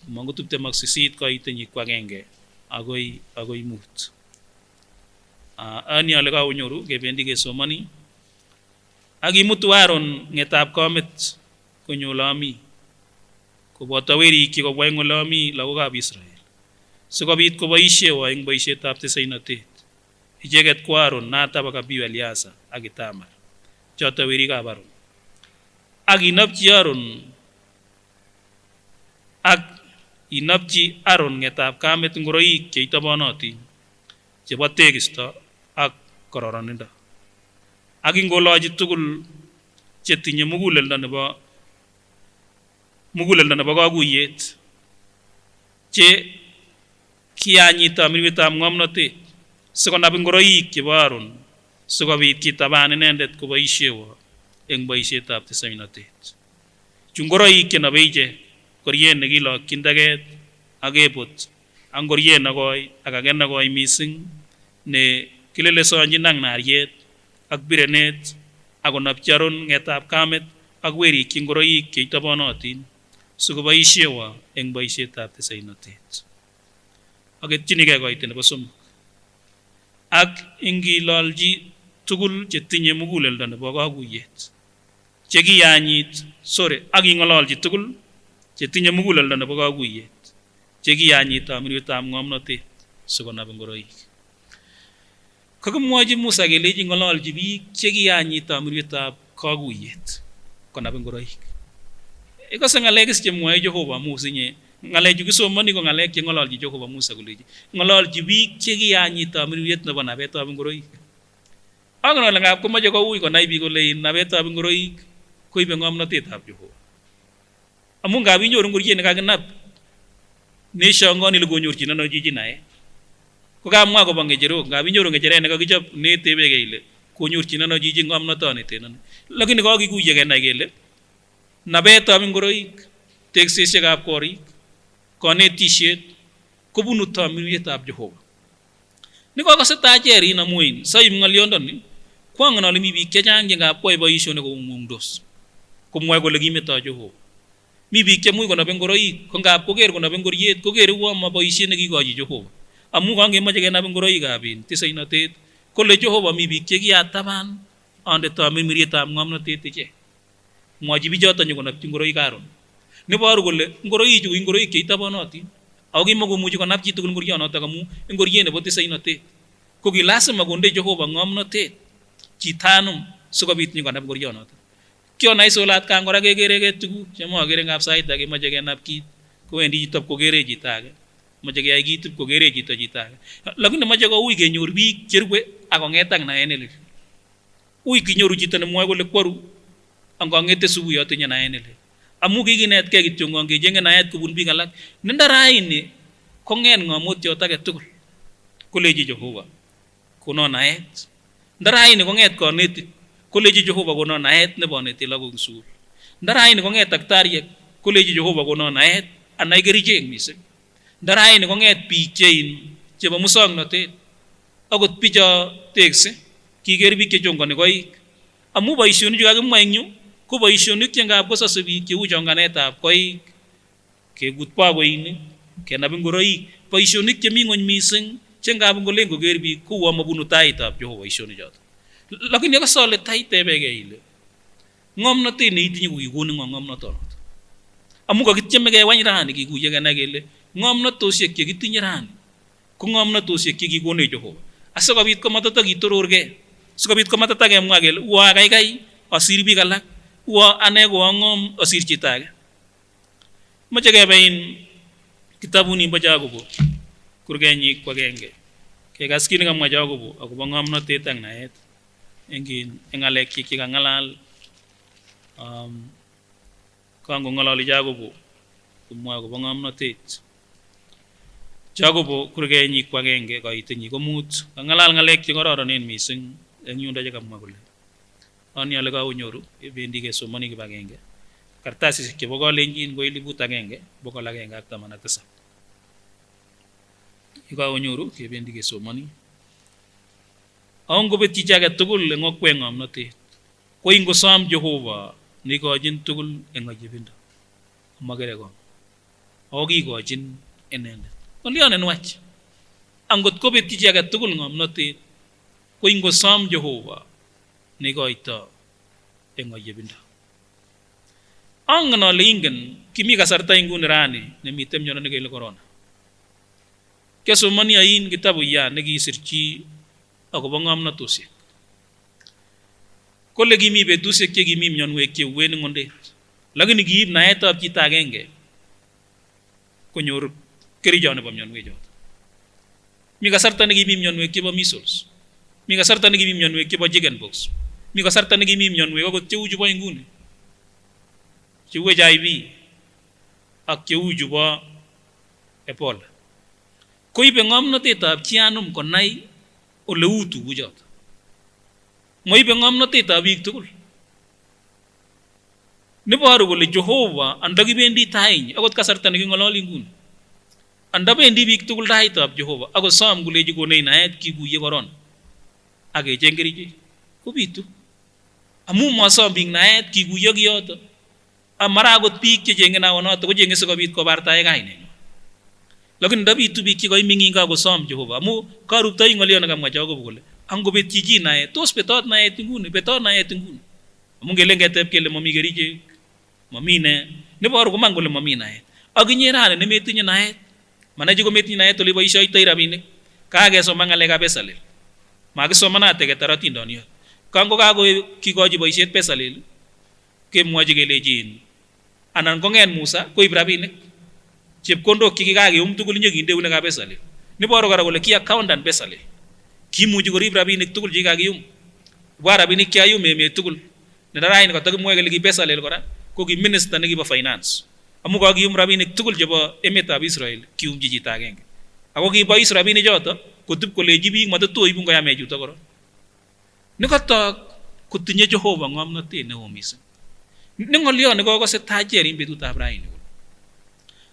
Komong'u 28 koitenyi ko 1 agoi 5. Ani ale kaonyoru kebendi kesomoni ak imutu Aaron ng'etab kamet konyo olami koboto werikyi kobwa eng olami lagokab Israel sikobit koboisiewo eng boisietab teseinotet. Icheket ko Aaron, Nadab ak Abihu, Eliasa ak Itamar, choto werikab Aaron. Ak inopchi Aaron ng'etab kamet ngoroik che itobonotin chebo tekisto ak kororonindo. Ak ingolochi tugul chetinye muguleldo nebo kakuyet che kianyit tamirmiritab ng'omnotet sikonab ngoroik chebo Aaron sikobit kitaban inendet koboisiewo eng boisietab tesoinotet. Chu ngoroik chenobe ichek, ngoriet nekilokyin teket ak kebot ak ngoriet nekoi ak age nekoi mising ne kilelesonjin ak nariet ak birenet ak konopchi Aaron ng'etab kamet ak werikyi ngoroik che itobonotin sikoboisiewo eng boisietab tesoinotet. Agetchinigei koite nebo somok. Ak ingilolji tugul chetinye muguleldo nebo kakuyet ak ing'ololji tugul chetinye muguleldo nebo kakuyet chekiyanyit tamirmiritab ng'omnotet sikonab ngoroik. Kakimwochi Musa kelechi ng'ololji biik chekiyanyit tamirmiritab kakuyet konab ngoroik. Ikose ng'alek is chemwoe Jehova Musa inye, ng'alechu kisomoni ko ng'alek che ng'ololji Jehova Musa kolechi ng'ololji biik chekiyanyit tamirmiriet nebo nabetab ngoroik. Angen ale ngap komoche koui konai biik kole nabetab ngoroik koibe ng'omnotetab Jehova. Amu ngap inyoru ngoriet nekakinab neshongoni ile konyorchin ano chichi nae, ko kamwa kobo ng'echerok, ngap inyoru ng'echeret nekakichob netebegei ile konyorchin ano chichi ng'omnotoniten ano. Lakini kakikuye kenai kele nabetab ngoroik, teksesiekab korik, konetisiet kobunu tamirmirietab Jehova. Ni kokose tacherin amuin saib ng'olyondoni kwangen ale mi biik chechang che ngap koyoe boisionik koung'ung'dos komwoe kole kimeto Jehova. Mi biik chemuch konobe ngoroik ko ngap koker konobe ngoriet kokere uo ma boisiet nekikochi Jehova. Amu kangemoche kenab ngoroikab tesoinotet kole Jehova mi biik chekiyataban ande tamirmirietab ng'omnotet ichek. Mwochi bichoto nyokonopchi ngoroik Aaron. Neboru kole ngoroichu ngoroik che itobonotin ako kimakomuchi konab chitugul ngorionotok amu ngoriet nebo tesoinotet ko ki lazima konde Jehova ng'omnotet chitanum sikobit nyokonab ngorionotok. Kionai solat kan kora kekereke tuguk chemokere ngap sait age moche kenab kit kowendi chito kokere chito age, moche keyai kit kokere chito age. Lakini moche koui kenyor biik cherube ak kong'et ak naet nelel. Ui kinyoru chito nemwoe kole kwaru angong'ete subui atinye naet nelel. Amu kikinetkei kityo ngongechenge naet kobun biik alak. Nenda raini kong'et ng'omotiot age tugul kolechi Jehova kono naet. Nda raini kong'et konetik kolechi Jehova kono naet neboneti lagok sukul. Nda raini kong'et daktariek kolechi Jehova kono naet anai kerichek mising. Nda raini kong'et biik chebo musongnotet akot bicho tekse kiker biik chechongoni koik amu boisionik chu kakimwa eng yu ko boisionik che ngap kosose biik cheu chonganetab koik, kekut bakoinik, kenab ngoroik, boisionik chemi ng'ony mising che ngap ngolen koker biik kouo mabunu taitab Jehova boisionik choto. Lakini akose ale taitebegei ile ng'omnotet neitinye ko kikonin ng'omnotonoto. Amu kakityeme kewany rani kikuye kenai kele ng'omnotosiek chekitinye rani ko ng'omnotosiek chekikonech Jehova. Asikobit komatatakitororgei, sikobit komatatakemwa kele uo kaikai asir biik alak, uo ane ko ang'om asir chito age. Moche kebe kitabuni bo Jakobo kurgenyi ko agenge. Kekas kit nekamwa Jakobo akobo ng'omnotet ak naet eng ng'alek che kang'alal kangong'ololi Jakobo komwa akobo ng'omnotet. Jakobo kurgenyi ko agenge kaitenyi ko mut, kang'alal ng'alek che kororonen mising eng yundo che kamwa kole ani ale kaonyoru bendi kesomoni kibagenge. Kartasisiek chebo kalenjin ko 1117. Yekaonyoru kebendi kesomoni. Ngobet chi age tugul eng okwek ng'omnotet ko ingosom Jehova neikochin tugul eng ayebindo makere kong ako kikochin inendet. Ng'olyon nenwach angot kobet chi age tugul ng'omnotet ko ingosom Jehova neikoito eng ayebindo. Angen ale ingen kimi kasarta inguni rani nemite miondo nekele corona. Kiasomoni ain kitabu nekisirchi akobo ng'omnotosiek. Kole kimi betusiek che kimi mionwek che uen eng ondet, lakini kiib naetab chito agenge konyor kerichot nebo mionwek choto. Mi kasarta nekimi mionwek chebo measles, mi kasarta nekimi mionwek chebo chickenpox, mi kasarta nekimi mionwek akot cheu chebo inguni, cheu HIV ak cheu chebo Ebola. Koibe ng'omnotetab chi anum konai ole uu tuguchoto. Moibe ng'omnotetab biik tugul. Neboru kole Jehova andakibendi tainyi akot kasarta neking'ololi nguni, andabendi biik tugul taitab Jehova akosom kolechi konech naet kikuye korona ak kecheng kerichek kobitu. Amu masom biik naet kikuyo kiyoto, amara akot biik chechenge naonoto kochenge sikobit kobartae kainenywa. Lakini ndabitu biik chekaiming'in kakosom Jehova amu karuptoi ng'olyon nekamwa Jakobo kole angobet chi naet, tos betot naet inguni, betot naet inguni. Amu ngele ngeteb kele mami kerichek, mami ne, neboru koman kole mami naet. Akinye rani nemetinye naet, manachi kometinye naet ole boisioitoi rabinik, kakesoma ng'alekab Bezalel. Makisomanate ketar atindoniot. Kango kikochi boisiet Bezalel, kemwochi kelejin anan kong'et Musa koib rabinik. Chepkondok chekikakiyum tugul nyekinde eunekab Bezalel. Neboru kora kole ki accountant Bezalel. Kimuchi korib rabinik tugul chekikakiyum. Bwa rabinik chekayum emet tugul. Nedaraini katakimwoe kele ki Bezalel kora ko ki minister nekibo finance. Amu kakiyum rabinik tugul chebo emetab Israel kiyumchi chito agenge. Ako kibois rabinik choto kotib koleji biik matatoibu ngoyamech chuto korok. Nikotok kotinye Jehova ng'omnotet neo mising. Ni ng'olyon nekokose tajer eng betutab raini.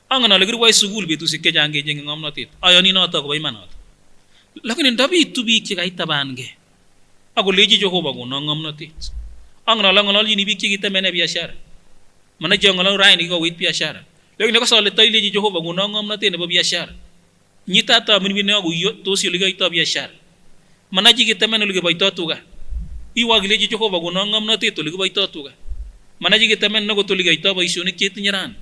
Angen ale kirwoe sukul betusiek chechang kechenge ng'omnotet. Ayoni noto kobo iman noto. Lakini ndabitu biik chekaitabankei akolechi Jehova kono ng'omnotet. Angen ale ng'ololjini biik chekitemene biashara. Manache ng'olol raini kikowit biashara. Lakini akose ale tailechi Jehova kono ng'omnotet nebo biashara. Nyitata minwine akuyo tos ole kioitoi biashara. Manache kitemen ole kiboitoi tuga. Iwa kilechi Jehova kono ng'omnotet ole kiboitoi tuga. Manache kitemen akot ole kioitoi boisionik chetinye rani.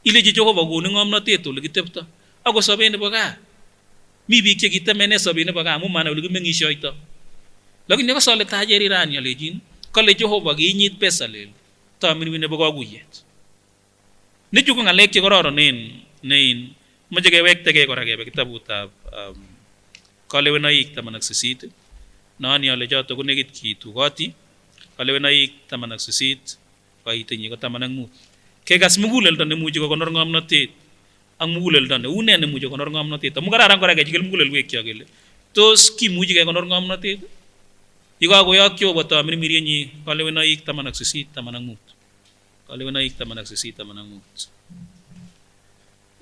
Ilechi Jehova kono ng'omnotet ole kiteptoi. Ako sobet nebo gaa. Mi biik chekitemene sobet nebo gaa amu manai ole kimeng'ishoitoi. Lakini akose ale tajeri rani alejin kale Jehova kinyit Bezalel tamirmir nebo kakuyet. Nichu ko ng'alek chekororonen nein moche kewektegei kora kebe kitabutab Kalewenoik 18 naani ale choto ko nekit kitugoti. Kalewenoik 18 kaitenyi ko 15. Kekas muguleldo nemuchi kokonor ng'omnotet ak muguleldo neune nemuchi kokonor ng'omnotet. Amu kararan kora kechikil mugulelwekyok kele tos kimuchi kekonor ng'omnotet. Yekakoyok Jehova tamirmiryenyi Kalewenoik 18:15. Kalewenoik 18:15.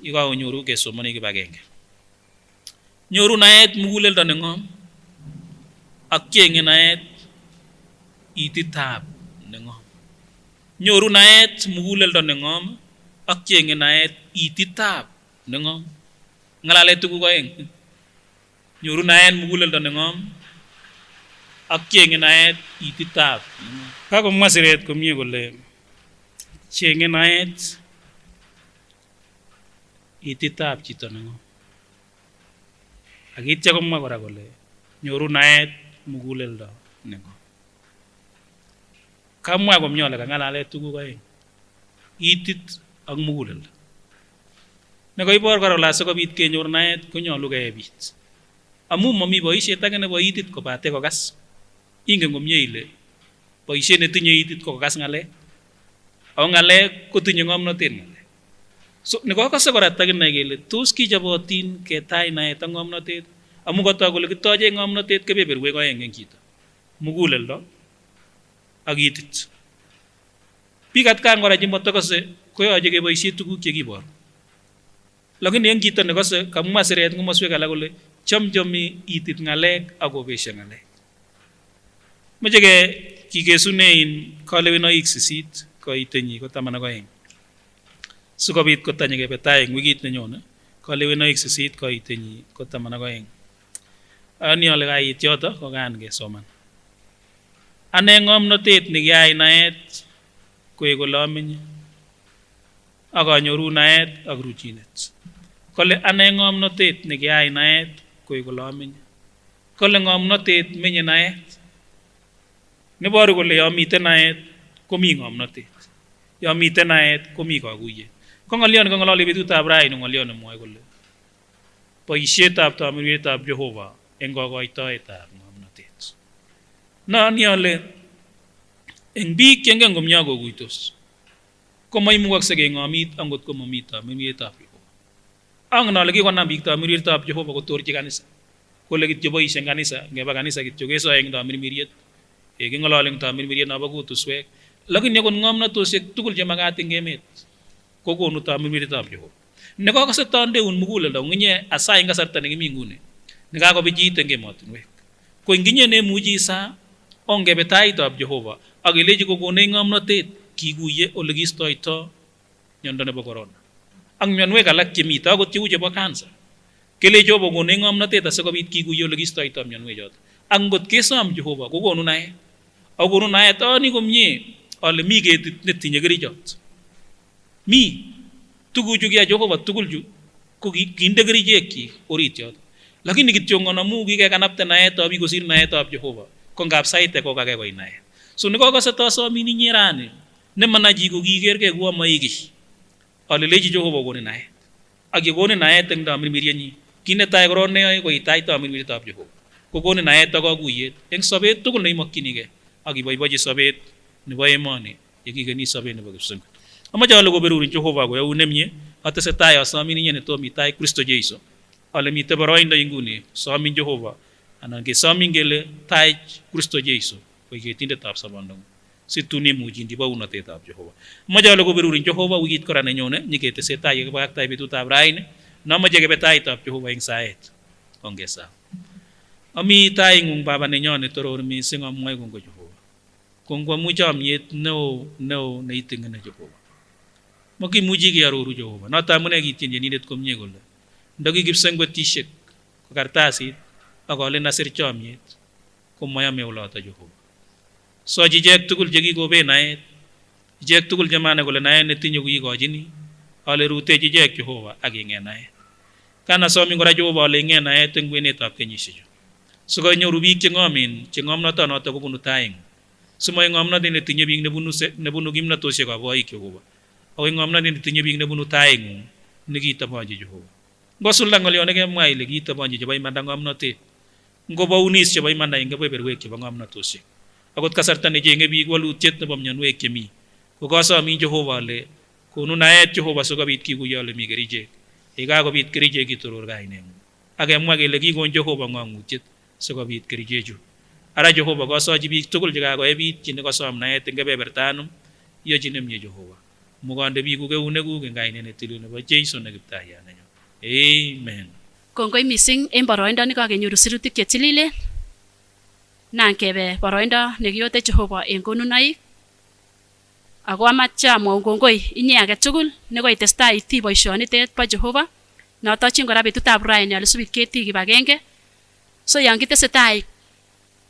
Yekakonyoru kesomoni kibagenge. Nyoru naet muguleldo neng'om. ak cheng'e naet ititab neng'om. Nyoru naet muguleldo neng'om ak cheng'e naet ititab neng'om. Ng'alale tuguk oeng. Nyoru naet muguleldo neng'om ak cheng'e naet ititab neng'om. Kakomwa siret komie kole cheng'e naet ititab chito neng'om. Ak itya komwa kora kole nyoru naet muguleldo neng'om. Kamwa komie ole kang'alale tuguk oeng. Itit ak muguleldo. Nekoibor kora kole asikobit kenyor naet konyolu kebit. Amu mami boisiet age nebo itit kobate kokas. Ingen komie ile boisiet netinye itit ko kokas ng'alek. Ako ng'alek kotinye ng'omnotet ng'alek. So nekokose kora takinai kele tos kichobotin ketach naet ak ng'omnotet. Amu kotok kole kitoche ng'omnotet kebeberwek oeng eng chito. Muguleldo ak itit. Biik atkan kora chematokose koyoche keboisie tuguk chekiboru. Lakini eng chito nekose kamwa siret komoswek alak kole chomchomi itit ng'alek ak kobesio ng'alek. Moche kikesune kalewenoik 8 koitenyi ko 12. Sikobit kotanyi kebe tai eng wikit nenyone kalewenoik 8 koitenyi ko 12. Ayani ale kait yoto kokaan kesoman. Ane ng'omnotet nekiyai naet koek ole amenye ak anyoru naet ak ruchinet. Kole ane ng'omnotet nekiyai naet koek ole amenye. Kole ng'omnotet menye naet. Neboru kole yo miten naet komi ng'omnotet. Yo miten naet komi kaguiyet. Ko ng'olyon kang'ololi betutab raini ng'olyon nemwoe kole boisietab tamirmiritab Jehova eng kokoitoetab ng'omnotet. Noni ale eng biik chengen komie kokuitos komaimukakse keng'omit angot ko mami tamirmiritab Jehova. Angen ale kikonam biik tamirmiritab Jehova kotorchi kanisa. Kole kityo boisie eng kanisa, ngeba kanisa kityo kesoe eng tamirmiriet. King'olole eng tamirmiriet nabo kutuswek. Lakini akot ng'omnotosiek tugul chemakat eng emet kokonu tamirmiritab Jehova. Nekokose tondeun muguleldo ng'inye asa eng kasarta nekimi nguni nekakobijit eng emotinwek. Ko nginye nemuchi isa ongebe taitab Jehova ak elechi kokonech ng'omnotet kikuye ole kiistoito miondo nebo corona. Ak mionwek alak chemito akot cheu chebo cancer. Kele Jehova kokonech ng'omnotet asikobit kikuye ole kiistoito mionwek choto. Ak ngot kesom Jehova kokonu naet. Ak kokonu naet ani komie ale mi ketit netinye kerichot. Mi tuguchu kiya Jehova tugul chu ko kinde kerichekchi orit yoto. Lakini kityo ngonamu kikekanapte naetab biik kosir naetab Jehova. Ko ngap saite kokake koi naet. So nekokose tosomin inye rani nemanachi ko kikergei kuwa maiki. Ale lechi Jehova konin naet. Ak yekonin naet eng tamirmirienyi. Kit netai korok neyoe ko itach tamirmiritab Jehova. Kokonin naet ak kakuyet eng sobet tugul neimokyinigei ak iboibochi sobet nebo emoni yekikeni sobet nebo kipsengwet. Amache ale koberurin Jehova koyaun nemie atesetai asomin inye netom itach Kristo Jeiso. Ale mite boroindo inguni somin Jehova anan kesomin kele tach Kristo Jeiso koek ketindetab sobondong'ung. Situn imuchi indi baunatetab Jehova. Amache ale koberurin Jehova wikit kora nenyone nyiketesetai yekibakaktai betutab raini namache kebe taitab Jehova eng saet. Ongesa. Ami taing'ung Baba nenyone toror mising amwoe kongoi Jehova. Kongoi amu chomyet neo neiting'ene Jehova. Makimuchi kearoru Jehova. Noto amune kityen tienindet komie kole ndaki kipsengwetisiek ko kartasit ak ale nasir chomyet komayame oloto Jehova. Sochi ichek tugul chekikobe naet, ichek tugul chemane kole naet netinye kuikochini, ale rutechi ichek Jehova ak ing'et naet. Kanasomin kora Jehova ale ing'et naet eng kwenetab kenyisiechu. Sikonyoru biik cheng'omen cheng'omnotonoto kobunu taing'ung. Simoe ng'omnotet netinye biik nebunu kimnatosiekab boik Jehova. Ako ng'omnotet netinye biik nebunu taing'ung nekitobonchi Jehova. Ngosulda ng'olyon nekemwa ile kitobonchi chebo imanda ng'omnotet. Ngobounis chebo imanda eng kebeberwek chebo ng'omnotosiek. Akot kasarta necheng'e biik walutiet nebo mionwek chemi. Kokosomin Jehova ale konu naet Jehova sikobit kikuye ole mi kerichek. Yekakobit kerichek kitoror kaineng'ung. Ak kemwa kele kikon Jehova ng'ong'utiet sikobit kerichechu. Ara Jehova kosochi biik tugul chekakoe biik chi nekosom naet eng kebebertanum yochi nemie Jehova. Mukonde biik keunekuk eng kainet netilil nebo Jeiso ne Kiptaiyat nenyo. Amen. Kongoi mising eng boroindo nekakenyoru sirutik chetililen. nan kebe boroindo nekiyote Jehova en konunoik. Ako amache amwaun kongoi inye age tugul nekoitestai iti boisionitet bo Jehova. Notochin kora betutab raini ale subit keti kibagenge. So yon kitesetai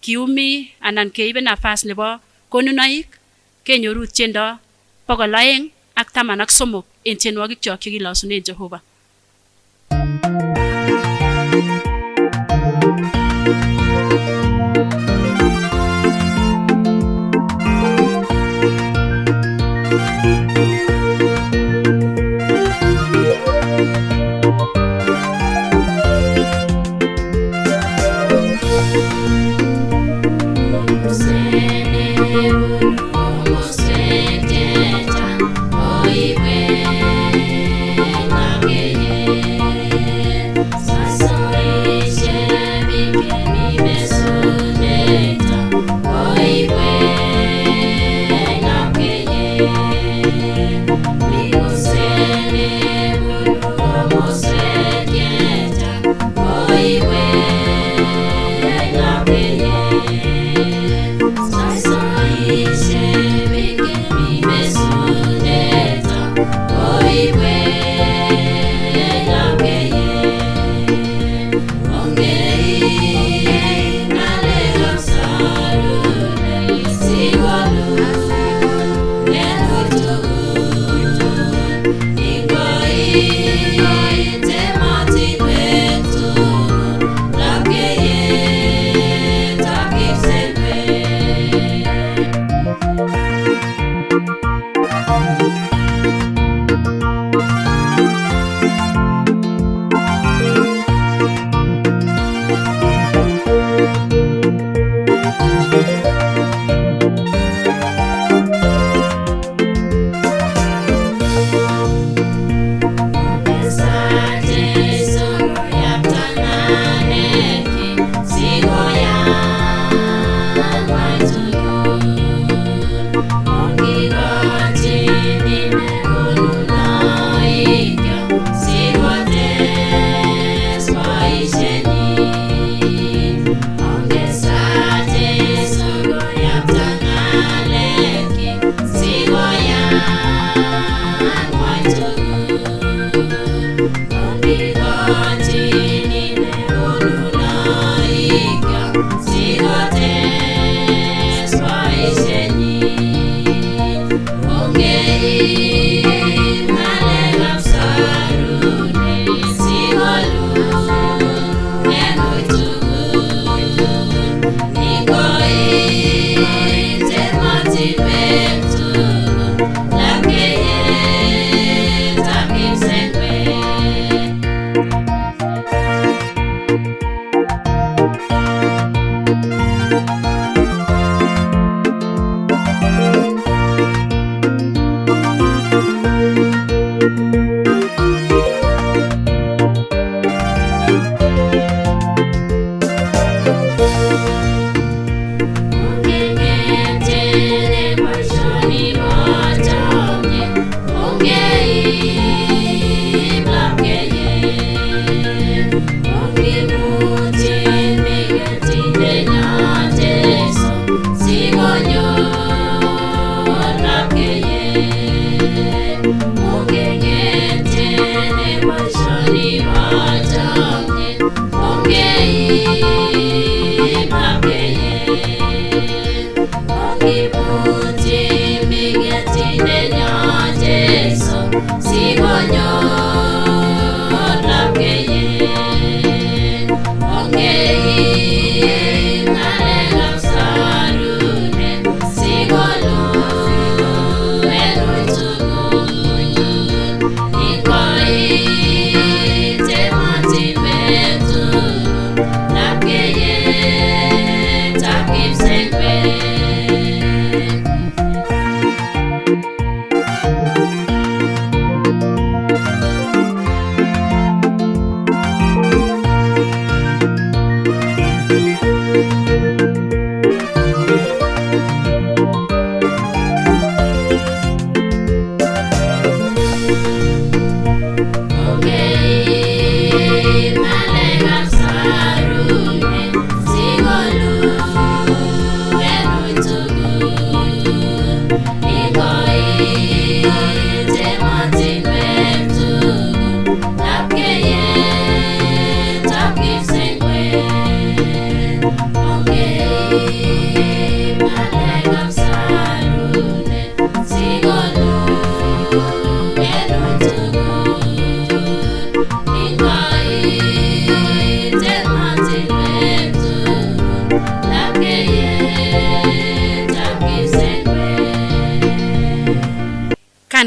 kiumi anan keibe nafas nebo konunoik kenyoru tiendo 213 en tienwogik kyok chekilosunen Jehova.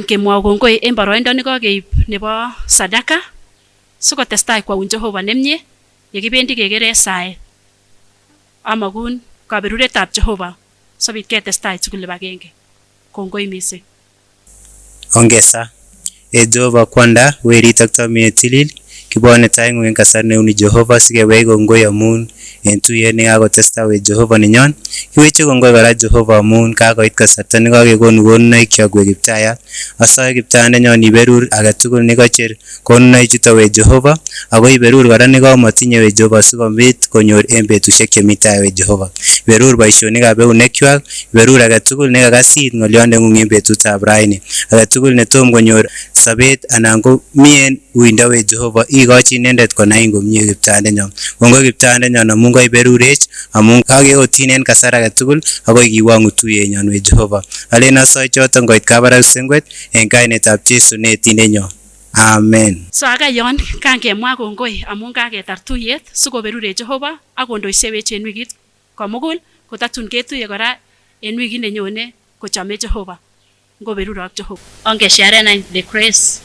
kan kemwou kongoi en boroindo nekokeib nebo sadaka sikotestai kwaun Jehova nemie yekibendi kekere saet. Amakun kaberuretab Jehova sobit ketestai tugul kibagenge. Kongoi mising. Ongesa. Jehova kwanda werit ak tomiet tilil kibwone taing'ung en kasar neuni Jehova sikewech kongoi amun en tuyet nekakotestai we Jehova nenyon. Kiweche kongoi kora Jehova amun kakoit kasarta nekakekonu konunoikyok we Kiptayat. Asoe Kiptayandenyon iberur agetugul nekocher konunoichuto we Jehova ako iberur kora nekomotinye we Jehova sikobit konyor en betusiek chemi tai we Jehova. Iberur boisionikab eunekwak, iberur agetugul nekakasit ng'olyondeng'ung en betutab raini. Agetugul netom konyor sobet anan ko mi en uindo we Jehova ikochi inendet konai komie Kiptayandenyon. Kongoi Kiptayandenyon amun koiberurech amun kakeotyin en kasar agetugul akoi kiwong'u tuyenyon we Jehova. Alen asoe choton koit kabarak sengwet en kainetab Jesu netindenyon. Amen. So akay yon kan kemwa kongoi amun kaketar tuyet sikoberure Jehova ak kondoisewech en wikit komugul kotatun ketuye kora en wikit nenyone kochome Jehova. Ngoberur ak Jehova. Ongesharen the grace.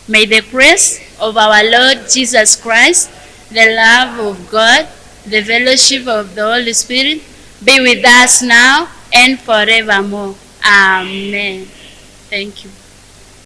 May the grace of our Lord Jesus Christ, the love of God, the fellowship of the Holy Spirit be with us now and forevermore. Amen. Thank you.